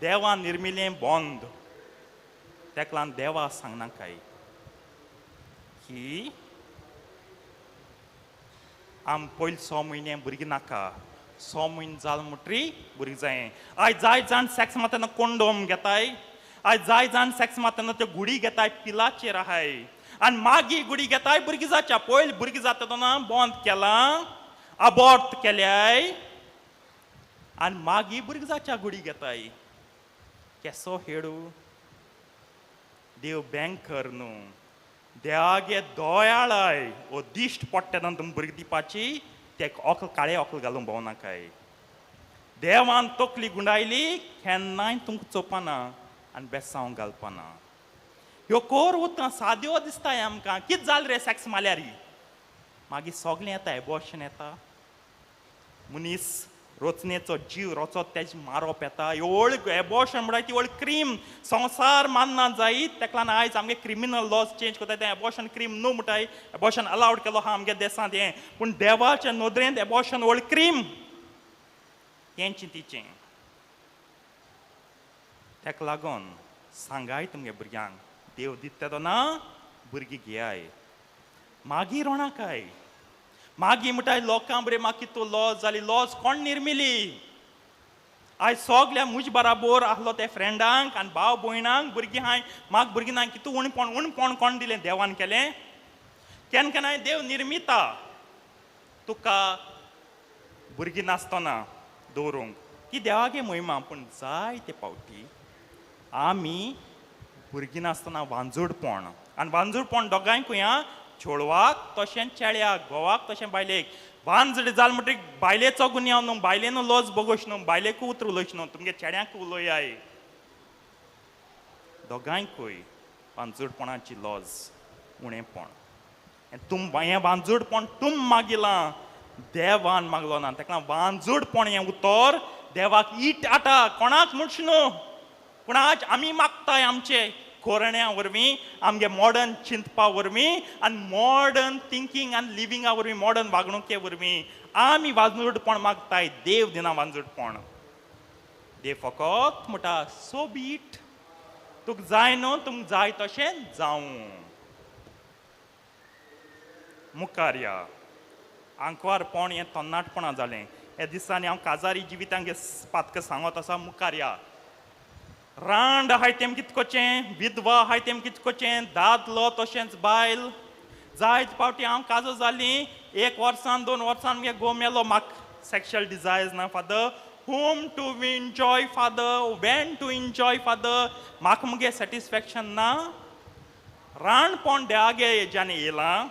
S7: देवान निर्मिलें बंद. तेका लागून देवा सांगना काय की आम पयलीं 6 म्हयने भुरगीं नाका 6 म्हयने जाल म्हणटरी भुरगीं जाय. आयज जाय जाण सेक्स मारतना कोंडोम घेताय. आयज जाय जाण सेक्स मारतना त्यो गुडी घेताय पिलाचेर आहाय आनी मागीर गुडी घेताय भुरगीं जावच्या पयलीं भुरगीं जाता तेन्ना बंद केलां अबॉर्ट केल्याय आनी मागीर भुरगीं जावच्या गुडी घेताय. केसो हेडू देव बँकर न्हू देवागे दोयाळाय ओ दिश्ट पडटा तेन्ना तुमी भुरगीं दिवपाची तेका ओकल काळे ओकल घालून भोंवनाकाय. देवान तकली गुंडायली केन्नाय तुमकां चोपना आनी बेसांव घालपाना. ह्यो कोर वता साद्यो दिसताय आमकां कितें जालें रे सेक्स मारल्यार मागीर सगळें येता एबॉर्शन येता. मनीस रोचनेचो जीव रोचो तेज मारप येता. व्हड एबॉर्शन म्हणटा ती व्हड क्रीम संवसार मानना जायत तेका लागून आयज आमगे क्रिमिनल लॉज चेंज कोताय तें एबॉर्शन क्रीम न्हू म्हणटाय. एबॉर्शन अलावड केलो आहा आमगे देशांत हें पूण देवाच्या नदरेंत एबॉर्शन व्हड क्रीम तें चिंतीचें. तेका लागून सांगाय तुमगे भुरग्यांक देव दिता तेदोना भुरगीं घेयाय. मागीर रोणाकाय मागीर म्हणटाय लोकां बरें म्हाका कितू लॉस जाली. लॉस कोण निर्मिली. आयज सगल्या मुज बराबर आहलो ते फ्रेंडांक आनी भाव भयणांक भुरगीं हाय म्हाका भुरगीं ना कितू उणपण कोण दिलें देवान केलें. केन्ना केन्नाय देव निर्मिता तुका भुरगीं नासतना दवरूंक ती देवागे मोहिमा. पूण जायते फावटी आमी भुरगीं नासतना वांजूडपण आनी वांजूडपण दोगांयकूय आं चेडवाक तशें चेड्याक घोवाक तशें बायलेक. वांजड जाल म्हणटरी बायलेचो गुन्यांव न्हू बायलेनू लॉस बोगोश न्हू बायलेकूय उतर उलोयच न्हू तुमगे चेड्याक उलोयाय. दोगांयकूय वांजूडपणाची लॉज उणेंपण. हें वांजूडपण तुम मागिलां देवान मागलो ना. तेका लागून वांजूडपण हें उतर देवाक ईट आटा कोणाक म्हणच न्हू. पूण आज आमी मागताय आमचे कोरण्या वरवीं आमगे मॉडर्न चिंतपा वरवीं आनी मॉडर्न थिंकींग आनी लिविंगा वरवीं मॉडर्न वागणुके वरवीं आमी वांजूडपण मागताय. देव दिना वांजूडपण. देव फकत म्हणटा सो बीट तुका जाय न्हू तुमकां जाय तशें जावं. मुखार या आंकवारपण हें तन्नाटपणां जालें. ह्या दिसांनी हांव काजारी जिवितांगे पातकां सांगत आसा मुखार या. रांड आहाय तेम कितकोचें विधवा आहाय तेम कितकोचें दादलो तशेंच बायल. जायत फावटी हांव काजो जालीं 1 वर्सान 2 वर्सान मगे घोव मेलो म्हाका सेक्शुअल डिझायर्स ना father. whom to enjoy father when to enjoy father म्हाका मगे सॅटिस्फॅक्शन ना. रांडपण देवागे हेज्यान येयलां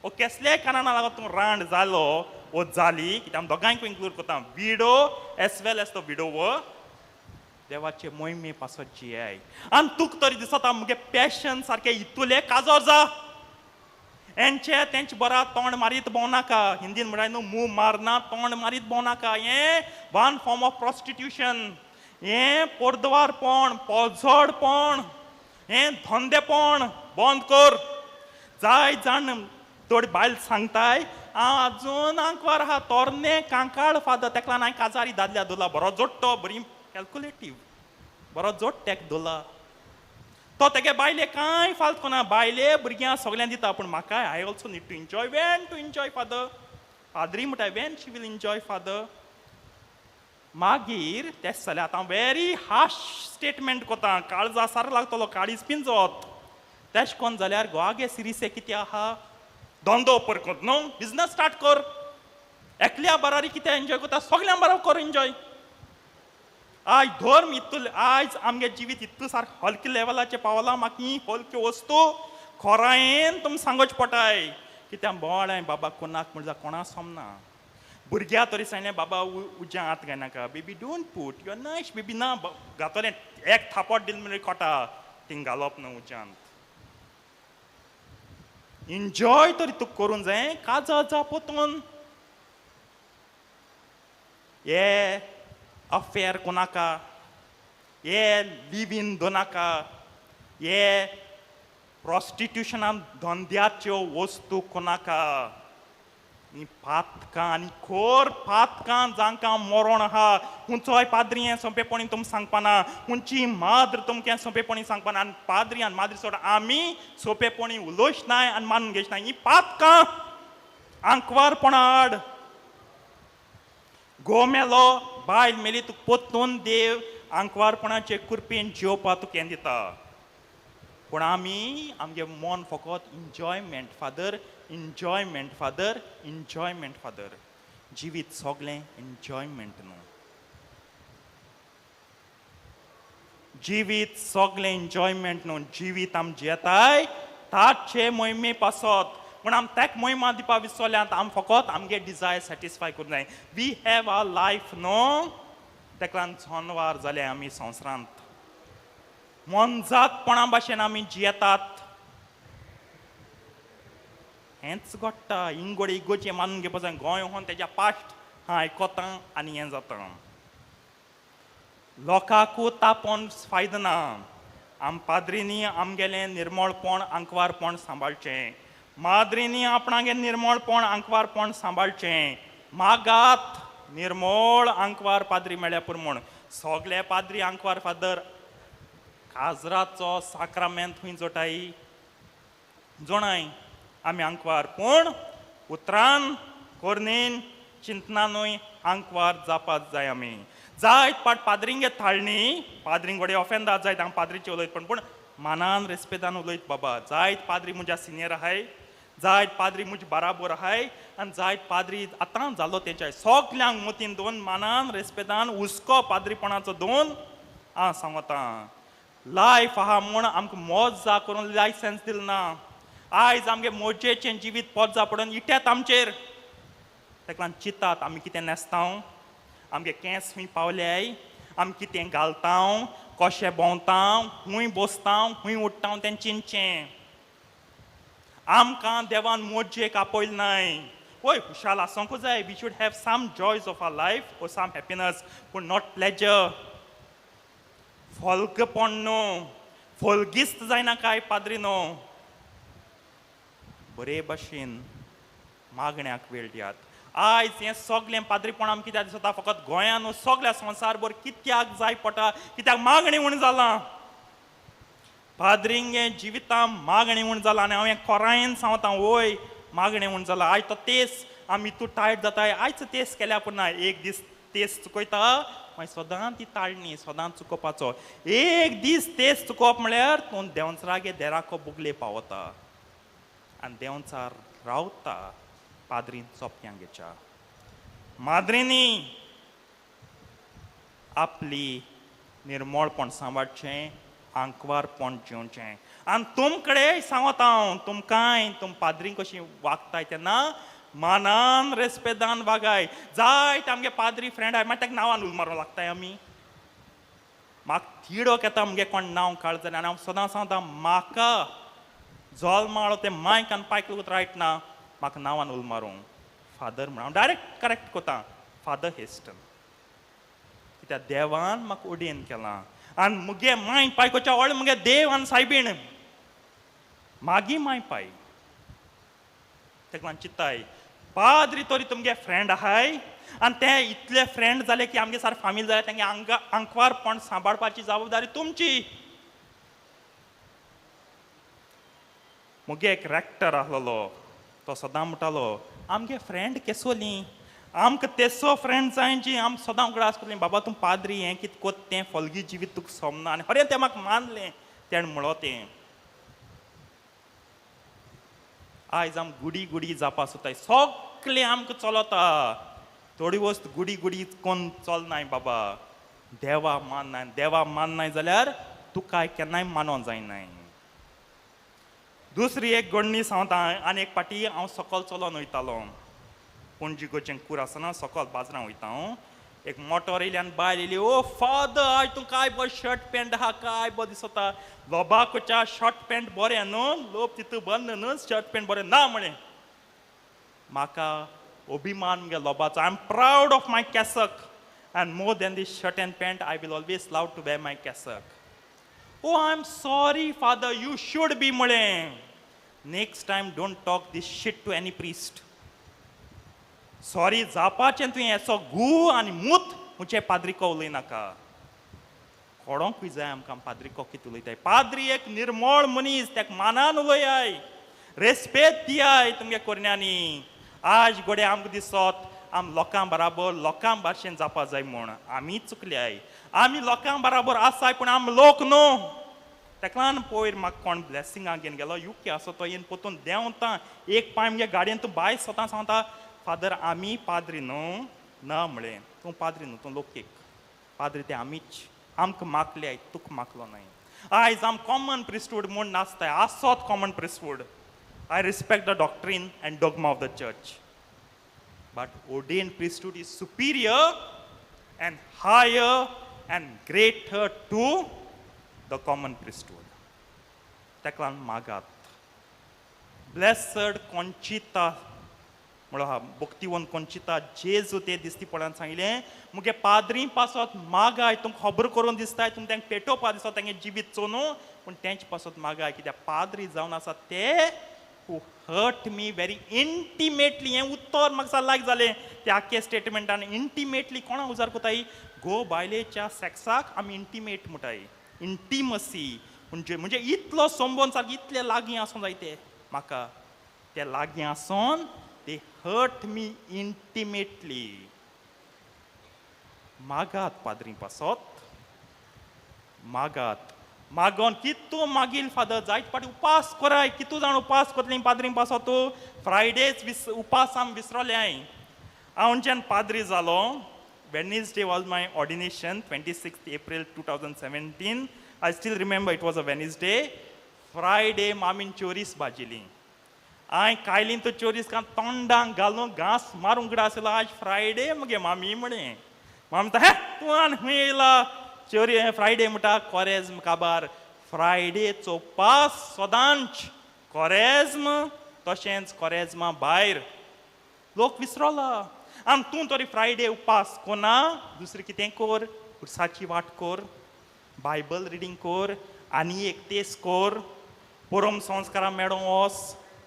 S7: ओ केसले कारणां लागून तूं रांड जालो ओ जाली कित्याक आमी दोगांयकूय इन्क्लूड कोता विडो एज वेल एज तो विडोवर. देवाचे मोहिमे पासत जियाय आनी तुका तरी दिसता मुगे पॅशन सारकें इतुले काजोर जा. हेंचे तेंचे बरा तोंड मारीत भोंवनाका. हिंदीन म्हणटाय न्हू मूव मारना तोंड मारीत भोंवनाका. हें वन फॉर्म ऑफ प्रॉस्टिट्युशन. हें पोरदवारपण पोझोडपण हें धंदेपण बंद कर. जाय जाण थोडी बायल सांगताय हांव आजून आंकवार आहा तोरणे कांकाळ फादर तेका लागून हांवें काजारी दादल्या दोला बरो जोडटो बरी कॅल्कुलेटीव बरो जोड तेका दोला. तो तेगे बायले कांय फाल्त कोना. बायले भुरग्यां सगळ्यांक दिता पूण म्हाकाय I also need to enjoy when to enjoy father. फादरी म्हणटाय when she will enjoy father. मागीर तेच जालें आतां हांव वेरी हार्श स्टेटमेंट कोता. काळजा सार लागतलो काळीज पिंजोत. तेश कोन्न जाल्यार गोवागे सिरिसे कितें आहा धंदो परकोत न्हू बिजनस स्टार्ट कर. एकल्या बरारी कितें एन्जॉय कोता सगळ्यां बरो कर एन्जॉय. आयज धर्म इतलो आयज आमगे जिवीत इतलो सारको हलके लेवलाचेर पावला. म्हाका ही हलक्यो वस्तू खोरायेन तुमकां सांगोच पडटाय. कित्याक बोवाळाय बाबा कोणाक म्हणटा कोणा सोमना. भुरग्यां तरी सांगलें बाबा उज्या हात घालनाका baby don't put your nice baby ना घातलें एक थापट दिल म्हणून कोटा थिंग घालप ना उज्यांत. एन्जॉय तरी तुका करूंक जाय. काजा जा पोतून हे अफेर कोनाका हे लिव इन दोनाका हे प्रॉस्टिट्युशनान धंद्याच्यो वस्तू कोनाका. ही पातकां आनी खोर पातकां जांकां मरण आहा हुंचोय पाद्री हें सोंपेपणी तुमकां सांगपाना हुंची माद्र तुमकां हें सोंपेपणी सांगपाना आनी पाद्री आनी माद्री सोड आमी सोंपेपणी उलोयच नाय आनी मानून घेयच नाय ही पातकां आंकवारपणाड घो मेलो बायल मेली तुका पोत्तून देव आंकवारपणाचे कुरपेन जेवपा तुका हें दिता पूण आमी आमगे मन फकत enjoyment father enjoyment father enjoyment father जिवीत सोगलें इंजॉयमेंट न्हू जिवीत सोगलें इंजॉयमेंट न्हू जिवीत आम जियेताय ताचे मोहिमे पासत पूण आम तेक मोहिमा दिवपा विसरल्यांत आम फकत आमगे डिझायर सॅटिस्फाय करूं जाय वी हॅव अ लायफ न्हू तेका लागून जनवार जाले आमी संवसारांत मनजातपणा भाशेन आमी जियेतात हेंच घडटा इंगोडे इगोचे मानून घेवपा जाय गोंय होन तेज्या पाश्ट हांव आयकोतां आनी हें जाता लोकांकू तापोवन फायदो ना आम पाद्रीनी आमगेलें निर्मळपण आंकवारपण सांबाळचें माद्रीनी आपणागे निर्मळपण आंकवारपण सांबाळचें मागात निर्मळ आंकवार पाद्री मेळ्ळ्या पुरो म्हूण सोगले पाद्री आंकवार फादर काजराचो साक्रामेंत खूंय जोटाय जोणाय आमी आंकवार पूण उतरान कोर्नीन चिंतनानूय आंकवार जावपाच जाय आमी जायत पाट पाद्रींगे थाळणी पाद्रींग वडे ऑफेंदा जायत हांव पाद्रीचे उलयत पूण मानान रेस्पेदान उलयत बाबा जायत पाद्री म्हज्या सिनियर आहाय जायत पाद्री म्हजे बाराबर आहाय आनी जायत पाद्री आतां जालो तेंच्या सोगल्यांक मतीन दोन मानान रेस्पेदान हुस्को पाद्रीपणाचो दोन हांव सांगता लायफ आहा म्हूण आमकां मोज जा करून लायसन्स दिल ना आयज आमगे मोजेचें जिवीत पोज्जा पडून इट्यात आमचेर तेका लागून चिंतात आमी कितें न्हेसतां आमगे केंस खूंय पावल्याय आमी कितें घालतां कशें भोंवतां खूंय बसतां खूंय उठ्ठां तें चिंतचें आमकां देवान मोजेक आपयल नाय होय खुशाल आसोंकूच जाय we should have some joys of our life or some happiness पूण नॉट प्लेजर फॉल्गपण न्हू फॉल्गिस्त जायना काय पाद्री न्हू बरे भाशेन मागण्याक वेळ दियात आयज हें सोगलें पाद्रीपण आमकां कित्याक दिसता फकत गोंयान न्हू सोगल्या संवसारभर कित्याक जाय पडटा कित्याक मागणी म्हूण जालां पाद्रींग हें जिवितां मागणी म्हूण जालां आनी हांव हें खोरायेन सांगता वोय मागणी म्हूण जालां आयज तो तेस आमी तूं टायट जाताय आयज तेस केल्या पूण ना एक दीस तेस चुकयता मागीर सदां ती ताळणी सदां चुकोवपाचो एक दीस तेस चुकोवप म्हळ्यार तूं देंवचारागे देराको बुगले पावता आनी देंवचार रावता पाद्रीन सोंपत्यांगेच्या माद्रीनी आपली निर्मळपण सांबाळचें आंकवारपण जेवचें आनी तुमकडे सांगता हांव तुमकांय तुम पाद्रींक कशीं वागताय तेन्ना मानान रेस्पेदान वागाय जायत आमगे पाद्री फ्रेंड आहाय मागीर तेका नांवान उल मारूंक लागताय आमी म्हाका तिडोक येता आमगे कोण नांव काळ जालें आनी हांव सदां सांगता म्हाका जल्माळो ते मायक आनी पायक लागून रायट ना म्हाका नांवान उल मारूंक फादर म्हण हांव डायरेक्ट करेक्ट कोता फादर हेस्टन कित्याक देवान म्हाका उडेन केलां आनी मुगे माय पायकोच्या व्हडले मुगे देव आनी सायबीण मागी माय पाय तेका लागून चिंत्ताय पाद्री तरी तुमगे फ्रेंड आहाय आनी ते इतले फ्रेंड जाले की आमगे सार फामील जाले तेंगे आंकवारपण सांबाळपाची जबाबदारी तुमची मुगे एक रॅक्टर आहलोलो तो सदां म्हणटालो आमगे फ्रेंड केसोली आमकां तेसो फ्रेंड जाय जी आम सदां उगडास करतलीं बाबा तूं पाद्री हें कितें कोत तें फलगी जिवीत तुका सोमना आनी खरें तें म्हाका मानलें तेणें म्हणलो तें आयज आम गुडी गुडी जावपा सोदताय सगलें आमकां चलता थोडी वस्त गुडी गुडी कोण चलनाय बाबा देवा माननाय जाल्यार तुका केन्नाय मानो जायनाय दुसरी एक गडणी सांगता आनी एक पाटी हांव सकयल चलोन वयतालो पणजी गोंयचें कूर आसतना सकयल बाजरां वयता हांव एक मोटोर येयली आनी बायल येयली ओ फादर आयज तूं काय बरो शर्ट पॅन्ट आहा काय बरो दिसता लोबाकोच्या शर्ट पॅन्ट बरें न्हू लोब तितू बंद न्हू शर्ट पॅन्ट बरें ना म्हणें म्हाका अभिमान मुगे लोबाचो I am proud of my cassock and more than this shirt and pant I will always love to wear my cassock oh I am sorry father you should be म्हळें next time don't talk this shit to any priest sorry जावपाचें तुवें असो घू आनी मूत मुचे पाद्रिको उलय नाका कोडोंकूय जाय आमकां पाद्रिको कितें उलयताय पाद्री एक निर्मळ मनीस ताका मानान उलयाय रेस्पेद दियाय तुमगे कोरण्यांनी आज घोडे आमकां दिसत आम लोकां बराबर लोकां भाशेन जावपा जाय म्हूण आमी चुकल्याय आमी लोकां बराबर आसाय पूण आम लोक न्हू ताका लागून पयर म्हाका कोण ब्लेसिंगाक घेवन गेलो यूके आसा तो येवन पोतून देंवता एक पांय म्हगे गाडयेन तूं बाय स्वता सांगता फादर आमी पाद्री न्हू ना म्हळें तूं पाद्री न्हू तूं लोकीक पाद्री ते आमीच आमकां मागले तुका मागलो न्हय आयज आम कॉमन प्रिस्टूड म्हूण नासताय आसोत common प्रिस्टूड I respect the doctrine and dogma of the church. But ordained priesthood is superior and higher and greater to the common priesthood. Taklan Magat. Blessed Conchita, भक्तिवन Conchita, Jesu te दिसती पडन सांगलें मुगे पाद्री पासत मागाय तुमकां खबर करून दिसताय तुम तांकां पेटोवपा दिसता तांगे जिवीत चोनू पूण तेंचे पासत मागाय कित्याक पाद्री जावन आसा ते who hurt me very intimately हें उत्तर म्हाका लायक जालें ते आख्खे स्टेटमेंटान इंटिमेटली कोणा उजार कोताय गो बायलेच्या सॅक्साक आमी इंटिमेट म्हणटाय इंटिमसी म्हणजे इतलो संबंद सारको इतले लागीं आसूं जाय ते म्हाका ते लागीं आसून ते हर्ट मी इंटिमेटली मागात पाद्री पासत मागात मागोन कितू मागील फादर जायत पाटी उपास कोराय कितू जाण उपास कोतली पाद्री पासो तूं फ्रायडेज उपास आम विसरोले हांव जेन्ना पाद्री जालो Wednesday was my ordination 26 April 2017 I still remember it was a Wednesday Friday मामीन चोरीस भाजिली हांवें कायलीन तो चोरीस का तोंडाक घालून घास मारूंक कडा आसलो आज फ्रायडे मगे मामी म्हणे मामी म्हणटा हे तूं आनी खंय येयला चोरी फ्रायडे म्हणटा कोरेज्म काबार फ्रायडेचो पास सदांच कोरेज्म तशेंच कोरेज्मा भायर लोक विसरला आनी तूं तरी फ्रायडे उपास कोना दुसरें कितें कोर उर्साची वाट कोर बायबल रिडींग कोर आनी एक तेस कोर परम संस्कारां मेळोंक वच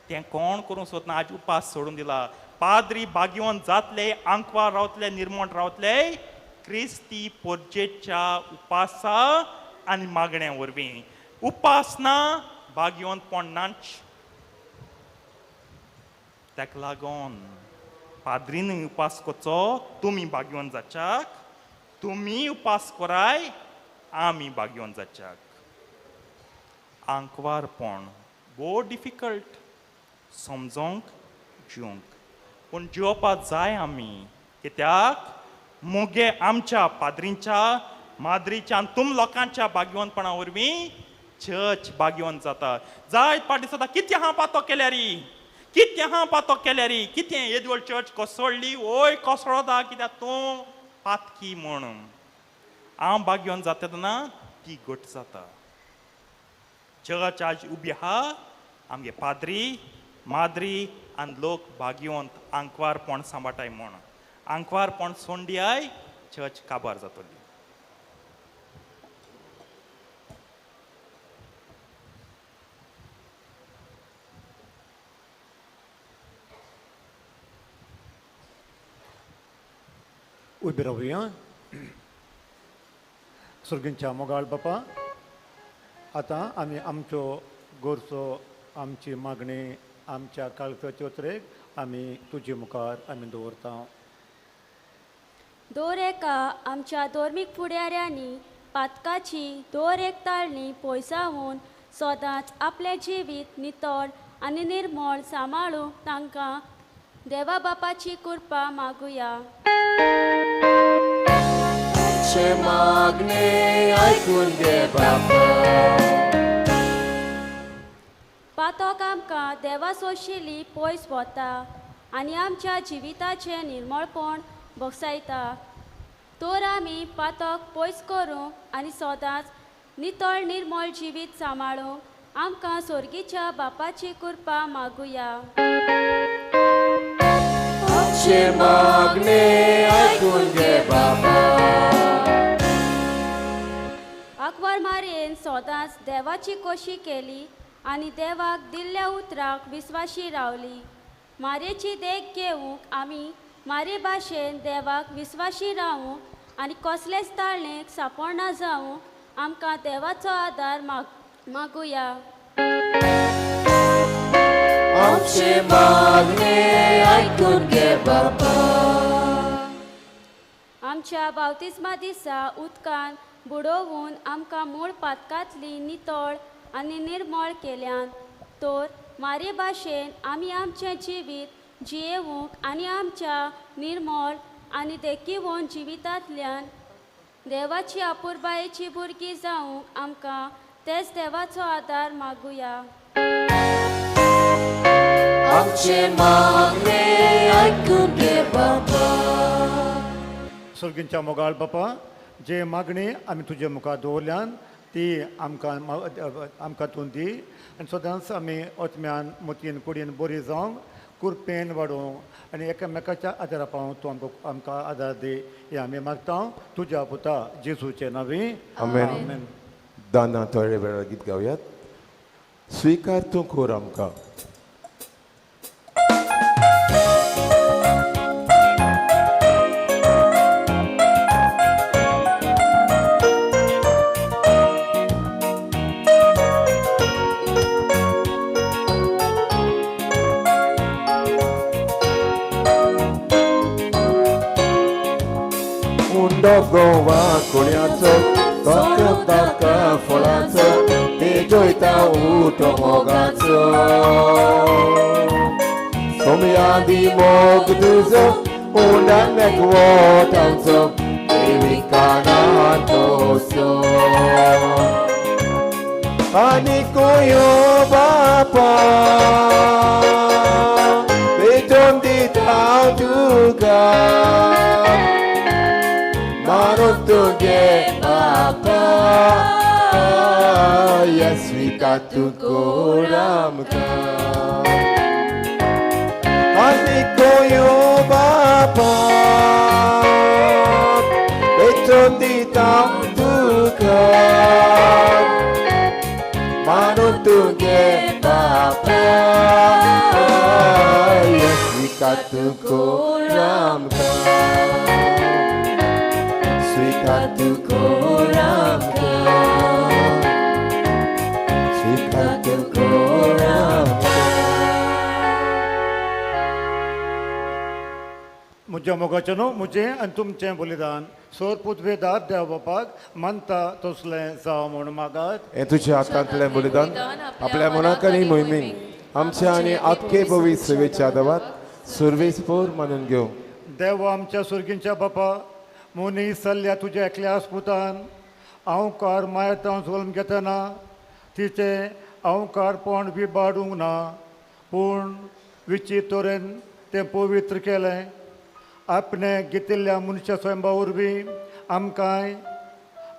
S7: तें कोण करूंक सोदना आज उपास सोडून दिला पाद्री भाग्यवंत जातले आंकवार रावतले निर्मळ रावतले क्रिस्ती पोरजेच्या उपासा आनी मागण्या वरवीं उपासना भाग्यवंतपण नाच ताका लागून पाद्रीन उपास करचो तुमी भाग्यवंत जाच्याक तुमी उपास कोराय आमी भाग्यवंत जाच्याक आंकवारपण बो डिफिकल्ट समजोंक जिवंक पूण जिवपाक जाय आमी कित्याक मुगे आमच्या पाद्रींच्या माद्रीच्या आनी तुम लोकांच्या भाग्यवंतपणा वरवीं चर्च भाग्यवंत जाता जायत पाटी सदां कितें हा पातो केल्या री कितें हा पातो केल्या री कितें येदवळ चर्च कोसळ्ळी ओय कोसळोता कित्याक तूं पातकी म्हूण हांव भाग्यवंत जाता तेन्ना ती घट जाता चर्च आज उबी आहा आमगे पाद्री माद्री आनी लोक भाग्यवंत आंकवारपण सांबाळटाय म्हूण आंकवारपण सोंडियाय चर्च काबार जातली
S2: उबी रावुया सुर्गींच्या मोगाळ बापा आतां आमी आमच्यो गोरचो आमची मागणी आमच्या काळजाचे उतरेक आमी तुजे मुखार आमी दवरता
S8: दर एका आमच्या धर्मीक फुडाऱ्यांनी पातकाची दर एक ताळणी पयसावून सदांच आपले जिवीत नितळ आनी निर्मळ सांबाळूंक तांकां देवा बापाची कृपा मागुया
S6: मागणे आयकून घे बापा
S8: पातोक आमकां देवा सोशिल्ली पयस वता आनी आमच्या जिविताचें निर्मळपण बगसायता तर आमी पातोक पयस करूंक आनी सदांच नितळ निर्मळ जिवीत सांबाळूंक आमकां स्वर्गीच्या बापाची कृपा मागुया
S6: मागणे आयकून घे बापा
S8: आंकवार मारेन सदांच देवाची कोशी केली आनी देवाक दिल्ल्या उतराक विस्वाशी रावली मारेची देख घेवंक आमी मारे भाशेन देवाक विस्वाशी रावूं आनी कसलेच ताळणेक सांपडना जावूं आमकां देवाचो आदार मागुया.
S6: आमचे मागणे ऐकून घे बापा.
S8: आमच्या बावतिस्मा दिसा उदकान बुडोवून आमकां मूळ पातकांतली नितळ आनी निर्मळ केल्यान तर मारे भाशेन आमी आमचें जिवीत जियेवूंक आनी आमच्या निर्मळ आनी देखीवन जिवितांतल्यान देवाची आपुरबायेची भुरगीं जावंक आमकां तेच देवाचो आदार मागुया.
S6: आमचे मागणे ऐकून घे बापा.
S2: सर्गींच्या मोगाळ बापा, जे मागणी आमी तुजे मुखार दवरल्यान ती आमकां तूं दी आनी सदांच आमी ओतम्यान मोतयेन कुडीन बरी जावंक कुरपेन वाडोवंक आनी एकामेकाच्या आदारा पावूंक तूं आमकां आदार दी हे आमी मागता तुज्या पुता जेजूचे नांवी.
S1: आमेन. दाना थोडे वेळा गीत गावयात. स्वीकार तूं कोर आमकां. गोवा कोण्याचो तोक्यो ताका फळाचो ते जोयता उठो मोगाचो. सोम्यादी मोग तुजो ओंडान मेकवोट आमचो देविकाना तोसो. आनी कोयो बापा बेजोन दिता तुका मारून तुगे बापा. स्वीकार तूं कोर आमकां. आनी कोयो बापा बेचोन दिता तुका मारून तुगे बापा. स्वीकार तूं कोर आमकां. स्वीकार तूं कोर आमकां. स्वीकार तूं कोर आमकां.
S2: म्हज्या मोगाचें न्हू म्हजें आनी तुमचें बलिदान सोर पुतवेदार देव बापाक मानता तसलें जावं म्हूण मागात.
S1: हे तुझ्या हातांतलें बलिदान आपल्या मनाक आनी मोहिमेक आमच्या आनी आख्खे भवी सेवेच्या दावात सुरवेस्पोर मानून घेवं.
S2: देव आमच्या सुर्गींच्या बापा, मनीस जाल्ल्या तुज्या एकल्या आस्पुतान अवकार मायेतां झोलून घेतना तिचे अवकारपण विबाडूंक ना पूण विचित्र तरेन तें पवित्र केलें. आपणे घेतिल्ल्या मनशा स्वयंभा वरवीं आमकांय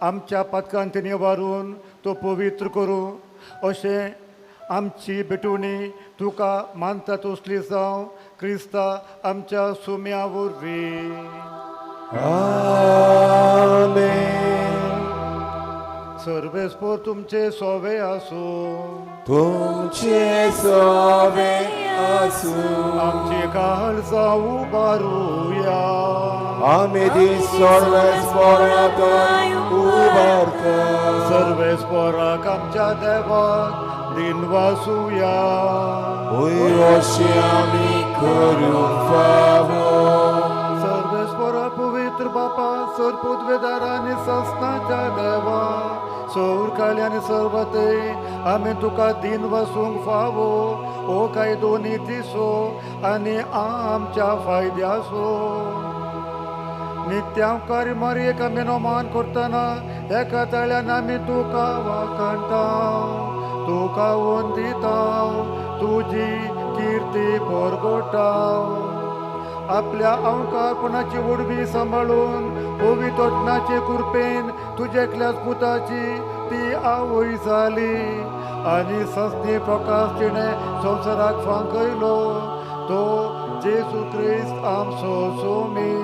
S2: आमच्या पातकांत निवारून तो पवित्र करूं अशें आमची बेटुणी तुका मानता तसली जावं क्रिस्ता आमच्या सुम्या वरवीं.
S1: आमेन.
S2: सर्वेस्पोर तुमचे सोवे आसूं.
S1: तुमचे सोवे आसूं.
S2: आमची काळजां उबारुया.
S1: आमी दीस सर्वेस्पोरांतून उबारता.
S2: सर्वेस्पोराक आमच्या देवाक दिनवासुया.
S1: अशें आमी करूंक फावो.
S2: सर्वेस्पोरा पवित्र बापा सर पुतवेदार आनी सस्नाच्या देवा सौर काळी आनी सर्वते आमी तुका दिन वसूंक फावो ओ काय दोनी दिसो आनी आमच्या फायद्यासो. नित्यांकारी मारयेक आमी नोमान करतना एका ताळ्यान आमी तुका वाखणटा. तुका वंदिता तुजी किर्ती परगोटा. आपल्या अवकारपणाची वडवी सांबाळून पवित्रत्नाचे कृपेन तुजे एकल्याच पुताची ती आवय जाली आनी सस्ती प्रकाश तिणें संवसाराक फांकयलो तो जेजू क्रिस्त आमचो सोमी.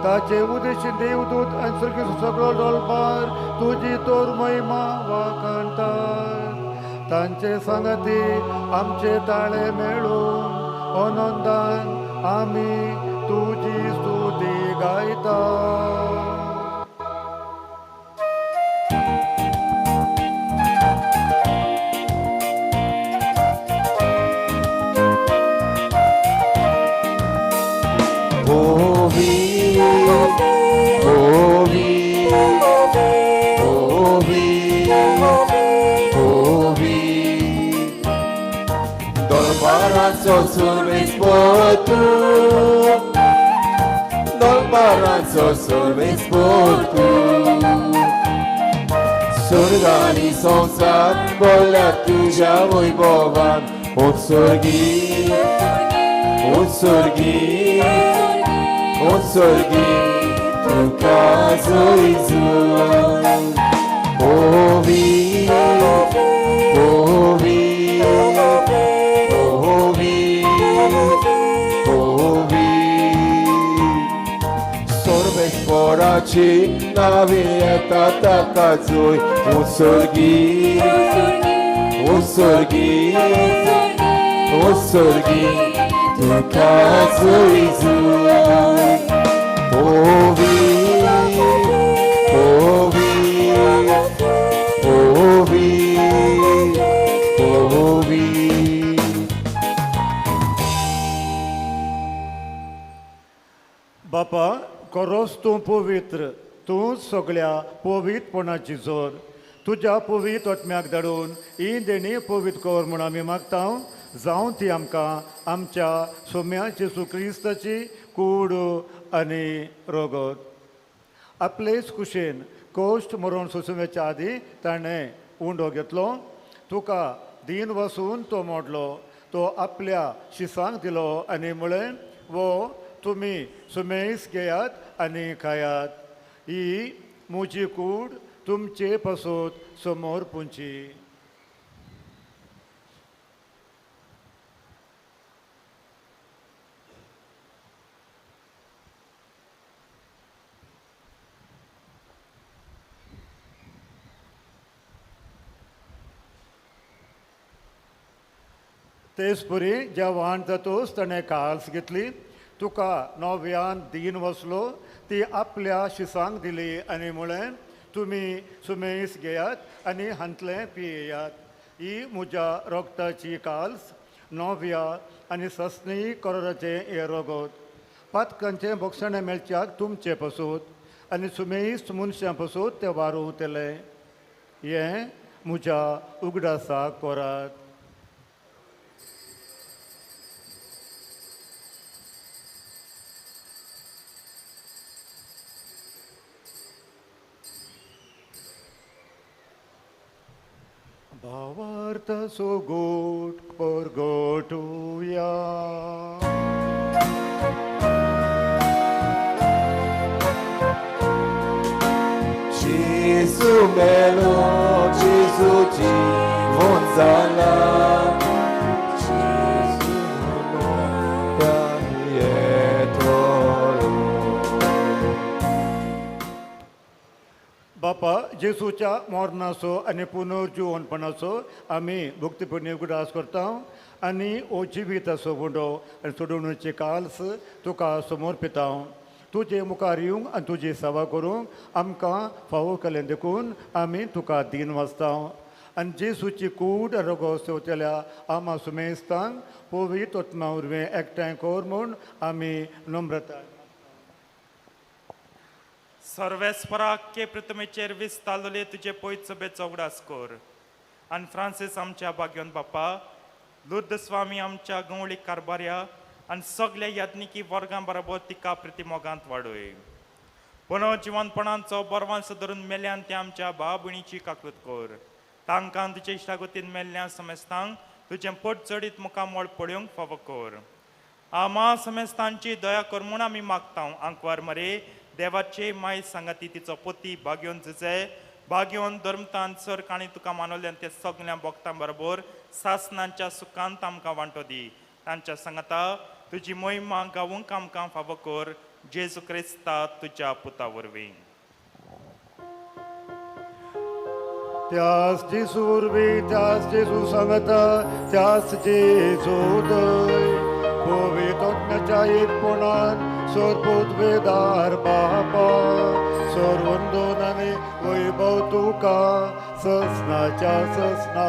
S2: ताचे उदेशी देवदूत आनी सर्गीचो सगळो दळबार तुजी तोर महिमा वाखणटात. तांचे सांगाती आमचे ताळे मेळून आनंदान आमी तुझी स्तुती गायता.
S1: Holy, holy, holy, holy. Dol baranzo sul vespotu, dol baranzo sul vespotu. Surgani sonsa, bolla tuja voi bovan, otsorgi, otsorgi. Otsorgi tu caso izun. Ovi, ovi, ovi, ovi. Sorbes poraci na vieta takazui. Otsorgi, otsorgi, otsorgi tu caso izun. Ovi, ovi, ovi, ovi.
S2: बापा खरोच तूं पवित्र, तूं सगळ्या पवित्रपणाची जोर. तुज्या पवित्र आत्म्याक धाडून ही देणी पवित्र कर म्हूण आमी मागता. जावं ती आमकां आमच्या सोम्या जेसू क्रिस्ताची कूड आनी रोगत. आपलेच कुशेन कोश्ट मरोन सोंसुवेच्या आदी ताणें उंडो घेतलो. तुका दीन वसून तो मोडलो. तो आपल्या शिसांक दिलो आनी म्हळें, वो तुमी सुमेस घेयात आनी खायात. ही म्हजी कूड तुमचे पासून समोर पुंची. तेच पुरी ज्या वाण जातोच ताणें काल्स घेतली. तुका नव्यान दीन वसलो. ती आपल्या शिसांक दिली आनी म्हळें, तुमी सुमेस घेयात आनी हांतलें पियेयात. ही म्हज्या रोगताची काल्स, नव्या आनी सस्नी करोराचें हें रोगत. पातकांचें बोगसणें मेळच्याक तुमचे पासूत आनी सुमेस मनशां पासून तें वारूं तेलें. हें म्हज्या उगडासाक कोरात. Bavarta so good for gotuya.
S1: Gesù melo, Gesù ci vonzala. Gesù monota yetolo.
S2: बापा जेसूच्या मरणाचो आनी पुनर्जीवनपणाचो आमी भक्तीपणी उगडास करता आनी ओ जिविताचो गुंडो आनी सोडवणुचे काल्स तुका समर्पिता. तुजे मुखार येवंक आनी तुजी सेवा करूंक आमकां फावो केलें देखून आमी तुका दीन वाचता. आनी जेसूची कूड रोगो सेवतेल्या आमा सुमेस्तांक पवित्र आत्मा उर्वें एकठांय कर म्हूण आमी नम्रताय.
S7: सर्वेस्पराके प्रथमेचेर विस्तारलेले तुजे पयत सभेचो उगडास कर. आनी फ्रांसीस आमच्या भाग्योन बापा, लुर्द स्वामी आमच्या गवळी कारभार्या आनी सगळ्या याज्ञिकी वर्गां बरोबर तिका प्रतिमोगांत वाडय. पुनर्जीवनपणांचो बरवांस धरून मेल्यान ते आमच्या भाव भयणीची काकूत कर. तांकां तुजे इश्टागतीन मेल्ल्या समेस्तांक तुजें पट चडीत मुखार मोळ पळोवंक फावो कर. आमा समेस्तांची दया कर म्हूण आमी मागता. आंकवार मरे देवाचे माय सांगाती तिचो पोती भाग्योन झुजे भाग्योन धर्मतान सर काणी तुका मानवल्यान ते सगळ्या भक्तां बरोबर सासनांच्या सुखांत आमकां वांटो दी. तांच्या सांगाता तुजी मोहिमा गावूंक आमकां फावो कर. जेजू क्रिस्ता तुज्या पुता वरवीं.
S2: त्यास जेसू उर्वी, त्यास जेसू सांगता, त्यास जेसू दय. पवित्र आत्म्याच्या एकपणान सोरपुतवेदार बापा सोर वंदन आनी वैभव तुका ससनाच्या ससना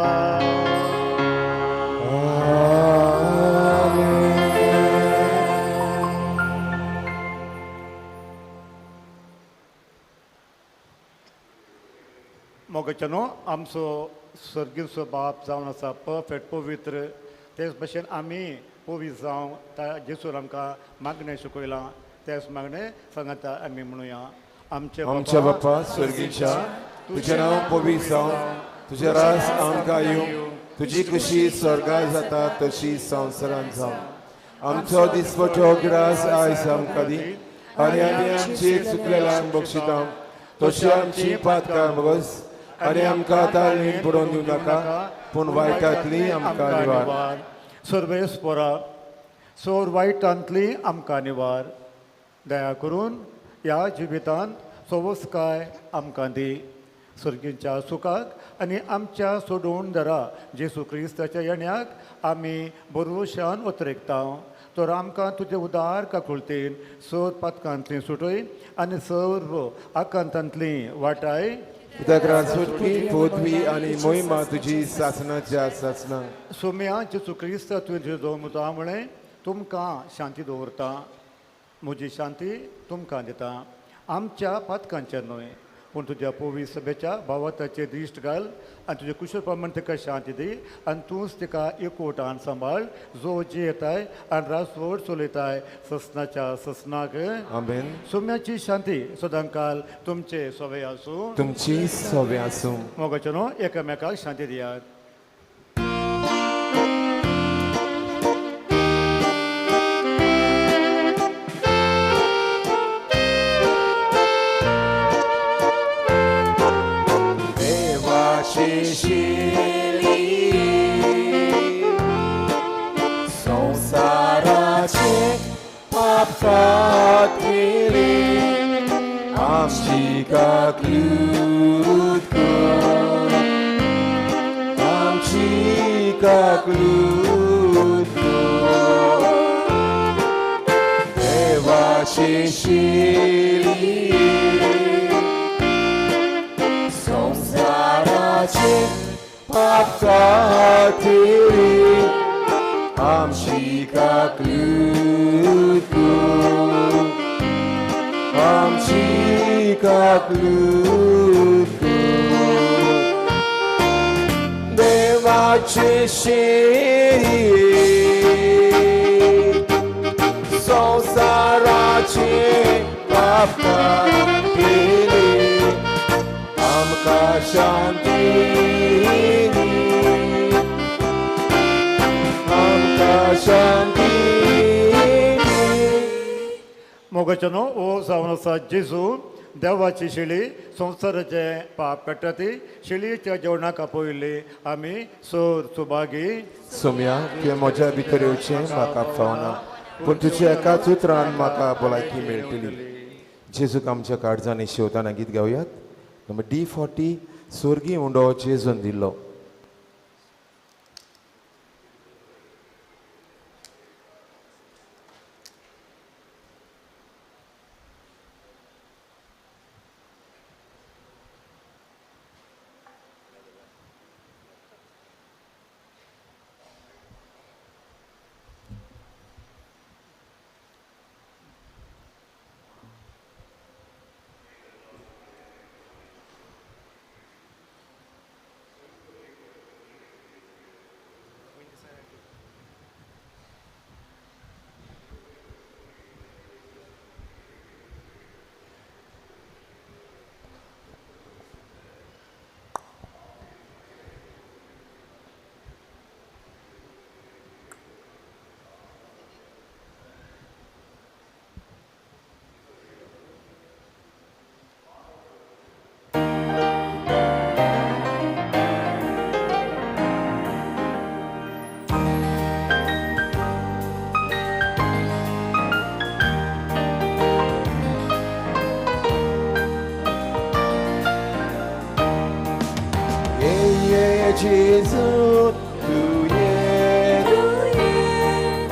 S2: मोगचनो आमचो सर्गीचो बाप जावन आसा परफेक्ट पवित्र तेच भशेन आमी पवित्र जावं जेसूर आमकां मागणें शिकयलां तेच मागणें सांगाता आमी म्हणुया
S1: आमच्या बाप्पा स्वर्गीच्या तुजें नांव पवित्र जावं तुजें रास आमकां येवं तुजी कशी स्वर्गार जाता तशी संवसारांत जावं आमचो दिसपट्टो गिरास आयज आमकां दी आनी आमी आमची चुकलेल्यांक बक्षिता तशी आमची पातकां बगस आनी आमकां ताळणीन पडोवन दिवं नाका पूण वायटांतली आमकां निवार
S2: सर्वेस्परा सोर वायटांतली आमकां निवार दया करून ह्या जिवितांत सोवस्काय आमकां दी सर्गीच्या सुखाक आनी आमच्या सोडून दरा जेसू क्रिस्ताच्या येण्याक आमी भरवशान उतरेकता तर आमकां तुजे उदार काकुळतेन सोद पातकांतली सुटय आनी सर्व आकांतांतली वाटाय
S1: कित्याक सुटकी पदवी आनी मोहिमा तुजी सासनाच्या सासना
S2: सोम्या जेसू क्रिस्त तुजे जो मुता म्हळें तुमकां शांती दवरता म्हजी शांती तुमकां दिता आमच्या पातकांचेर न्हय पूण तुज्या पवित्र सभेच्या भावाताचेर दिश्ट घाल आनी तुजे कुशल प्रमाण तिका शांती दी आनी तूंच तिका एकवटान सांबाळ जो जी येताय आनी रासवड चलयताय ससनाच्या ससनाक
S1: आमेन
S2: सोम्याची शांती सदांकाल तुमचे सवय आसूं
S1: तुमची सवय आसूं
S2: मोगाचेनो एकामेकाक शांती दियात
S1: संसाराचे पापात केले आमची काकलूत कर आमची काकलूत कर देवाचे शेळी संसाराचे पापात केले आमची काकलूत कर आमची काकलूत कर देवाचे शेळी संसाराचे पापात केले आमकां शांती आमकां शांती
S2: मोगाचेनो ओ जावन आसा जेजू देवाची शेळी संवसाराचे पाप काडटा ती शेळयेच्या जेवणाक आपयली आमी सोर सुभागी
S1: सोम्या तुवें म्हज्या भितर येवचें म्हाका फावना पूण तुज्या एकाच उतरान म्हाका भलायकी मेळटली जेजूक आमच्या काळजांनी शेवताना गीत गावयात नंबर D40 स्वर्गी उंडो जेजून दिल्लो Gesù tu ye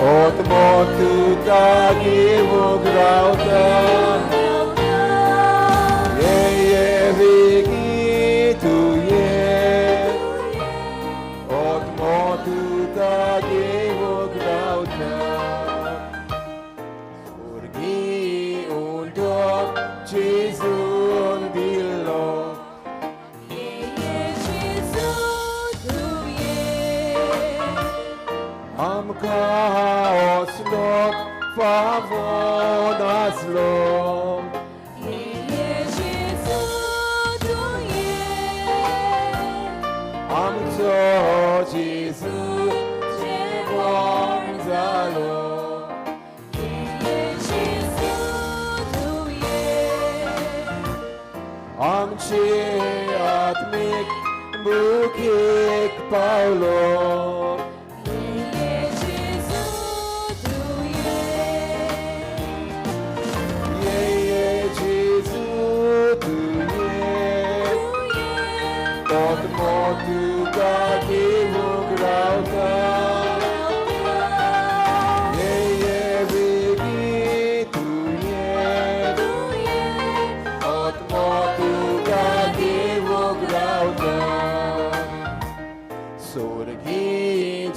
S1: o motuta givug rauta Ye vigi tu ye Ot motuta givug rauta Urgi undok Jesun dillo Amka oslok favon aslom Amco Jesu Jewon zalom Amci atmik bukik Paulo Od motu givug rauta Ye vigi tu ye Od motu givug rauta Surgi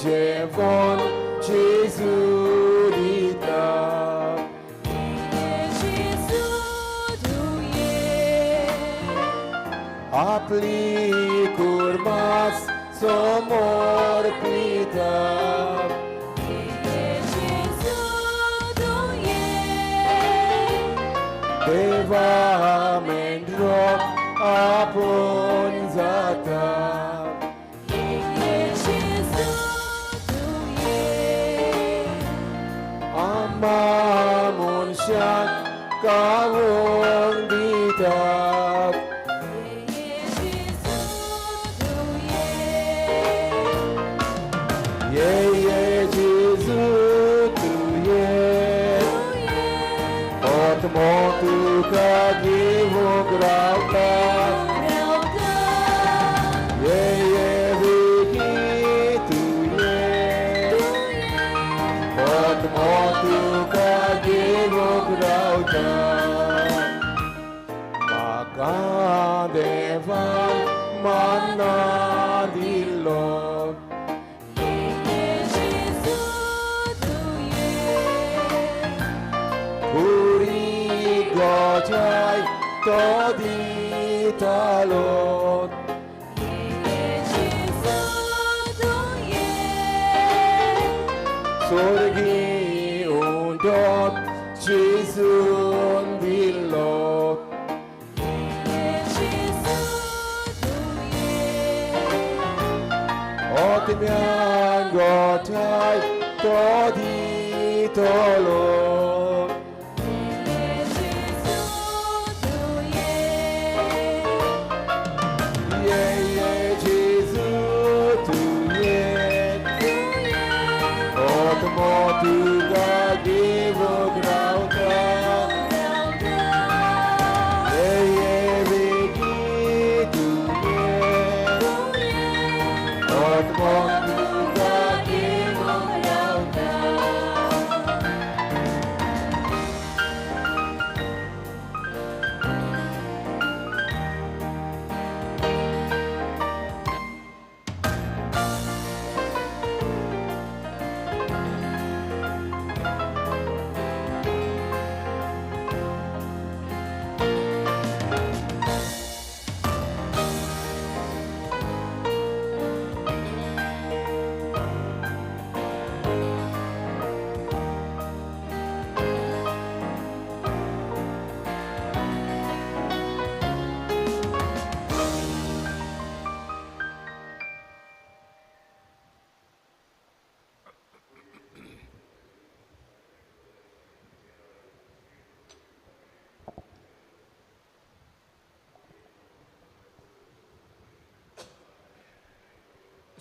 S1: jevon Jesurita Apli kurmas somor plita Deva mendrok apun zata Amma munsyak kawung ditak Motu kagivug rauta Ye vigi tu ye Ot motu kagivug rauta Maka devan mana dilog Gojai todi talot Surgi undot Jesun dilot Otimian gojai todi talot Motu givug rauta Ye vigi tu ye Ot motu givug rauta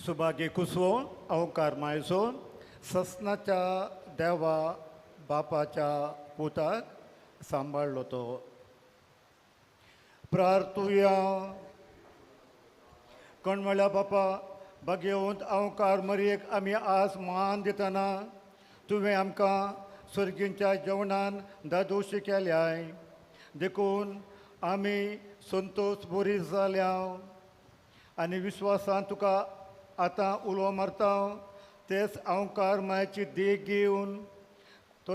S2: सुभागे कुसवून अवकार मायसून ससनाच्या देवा बापाच्या पुताक सांबाळलो तो प्रार्थुया कोण म्हणल्या बापा बघेवंत अवकार मरयेक आमी आज मान दितना तुवें आमकां सर्गींच्या जेवणान दादोशी केल्याय देखून आमी संतोश बरी जाल्या आनी विश्वासान तुका आतां उलो मारता तेच अवकार मायाची देख घेवन तो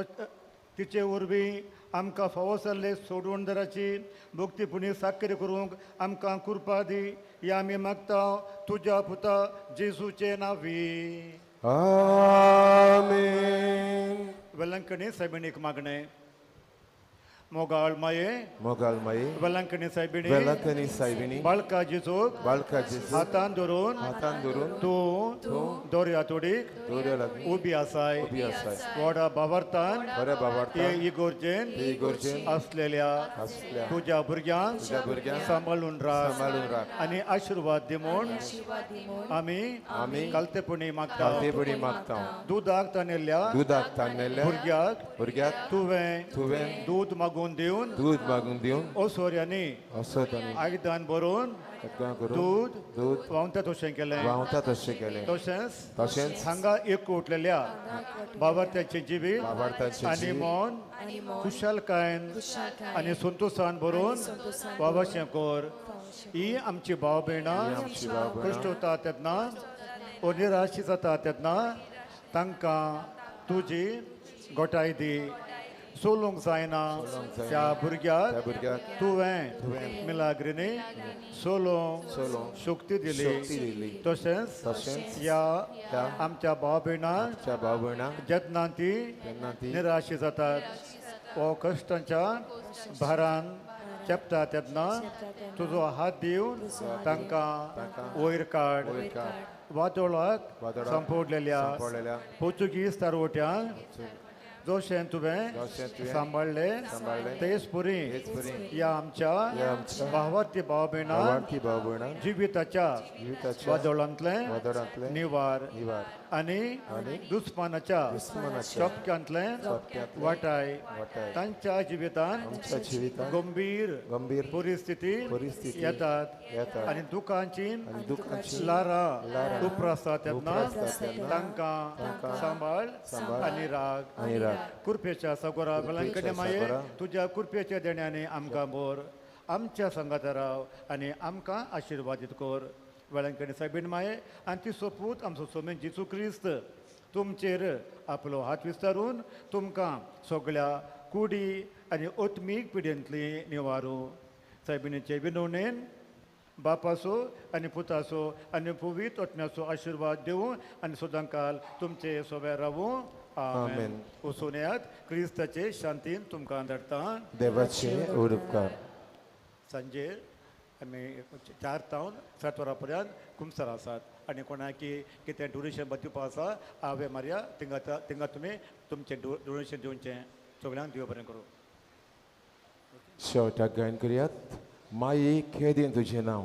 S2: तिचे वरवीं आमकां फावो जाल्ले सोडवणदाराची भक्तीपुणी साखर करूंक आमकां कृपा दी हे आमी मागता तुज्या पुता जेजूचे नांवी
S1: आमेन.
S2: वेलंकणी सायबिणीक मागणें मोगाळ माये
S1: मोगाल माई
S2: वेलंकणी सायबिणी
S1: वेलाकनी सायबिनी
S2: बाळका जेजूक
S1: बाळका जेजू
S2: हातान धरून
S1: हातान धरून
S2: तूं दोर्या तोडीक
S1: दोऱ्या लागीं
S2: उबी आसाय
S1: उबी आसाय.
S2: व्हडा बाबार्थान
S1: बऱ्या बाबार्थान
S2: हे इगोर्जेन
S1: हे इगोर्जेन
S2: असलेल्या
S1: असल्या
S2: तुझ्या भुरग्यांक
S1: तुज्या भुरग्यांक
S2: सांबाळून राख
S1: सांबाळून राख.
S2: आनी आशिर्वाद दी म्हूण आमी कालतेपणी मागता
S1: कालतेपणी मागता
S2: दुधाक ताणिल्ल्या
S1: दुधाक ताणलेल्या भुरग्याक
S2: तुवें दूध मागून दिवन
S1: दूध मागून दिवन
S2: ओसोऱ्यांनी
S1: असो तांणी
S2: आयदान भरून
S1: सगळं करून
S2: दूध
S1: दूध
S2: व्हांवता तशें केलें
S1: व्हांवता तशें केलें.
S2: तशेंच हांगा एकवटलेल्या बाबार्थ्याचे जिवीत
S1: बाबार्थाचें
S2: आनी
S1: जिवीत
S2: मन खुशालकायेन आनी संतोशान भरून बाबाशें कोर ही आमची भाव भयणां कश्ट वता तेन्ना ओ निराशी जाता तेन्ना तांकां तुजी गोठाय दी सोलूंक जायना त्या भुरग्याक तुवें मिलाग्रिनी सोलोंक शक्ती दिली तशेंच ह्या आमच्या भाव भयणांक जेन्ना ती निराशी जातात वो कश्टांच्या भारान चेपता तेन्ना तुजो हात दिवन तांकां वयर काड वादोळाक सांपडलेल्या पोर्तुगीज तारवट्यांक जशें तुवें सांबाळले तेच पुरी ह्या आमच्या भावार्थी भाव भयणां जिविताच्या वादोळांतले निवार आनी दुस्मानाच्या शक्यांतले वाटाय तांच्या जिवितांत गंभीर परिस्थिती येतात आनी दुखांची लारां उप्रासता तेन्ना तांकां सांबाळ आनी राग कृपेच्या सगोरा वेलांकणी माये तुज्या कृपेच्या देण्याने आमकां बोर आमच्या संगात राव आनी आमकां आशिर्वादीत कर वेलांकणी सायबीण माये आनी ती सोपूत आमचो सोमेन जेजू क्रिस्त तुमचेर आपलो हात विस्तारून तुमकां सगळ्या कुडी आनी ओत्मीक पिड्यांतली निवारू सायबिणीचे विनवणेन बापाचो आनी पुताचो आनी पवित्र आत्म्याचो आशिर्वाद दिवं आनी सदां काल तुमचे सोबे रावूं आमेन. उसोन्यात क्रिस्ताचे शांतीन तुमकां धाडटा
S1: देवाचे उपकार.
S2: सांजे आमी 4 तावन 7 वरां पर्यंत कुमसार आसात आनी कोणाकी कितें डोनेशन दिवपा आसा आवे मारया थिंगा तुमी तुमचें डोनेशन दिवचें सगळ्यांक देव बरें करूं.
S1: शेवटाक गायन करुयात माये खेदेन तुजें नांव.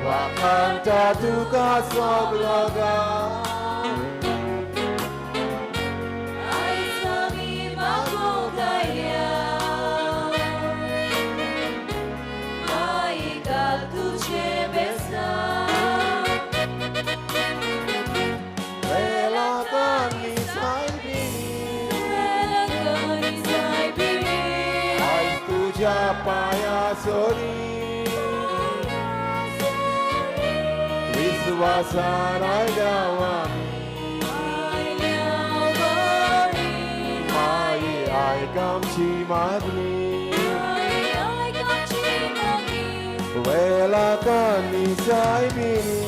S1: Wakanta tuka sogloga
S6: Aisami magogaya Maikal tuche besa
S1: Velakani saibini
S6: Velakani saibini
S1: Ai tuja paya sori Viswasanayawami Mai ai kamchi magni Velakani saibini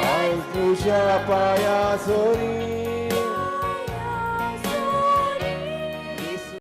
S1: Ai tuja paya sori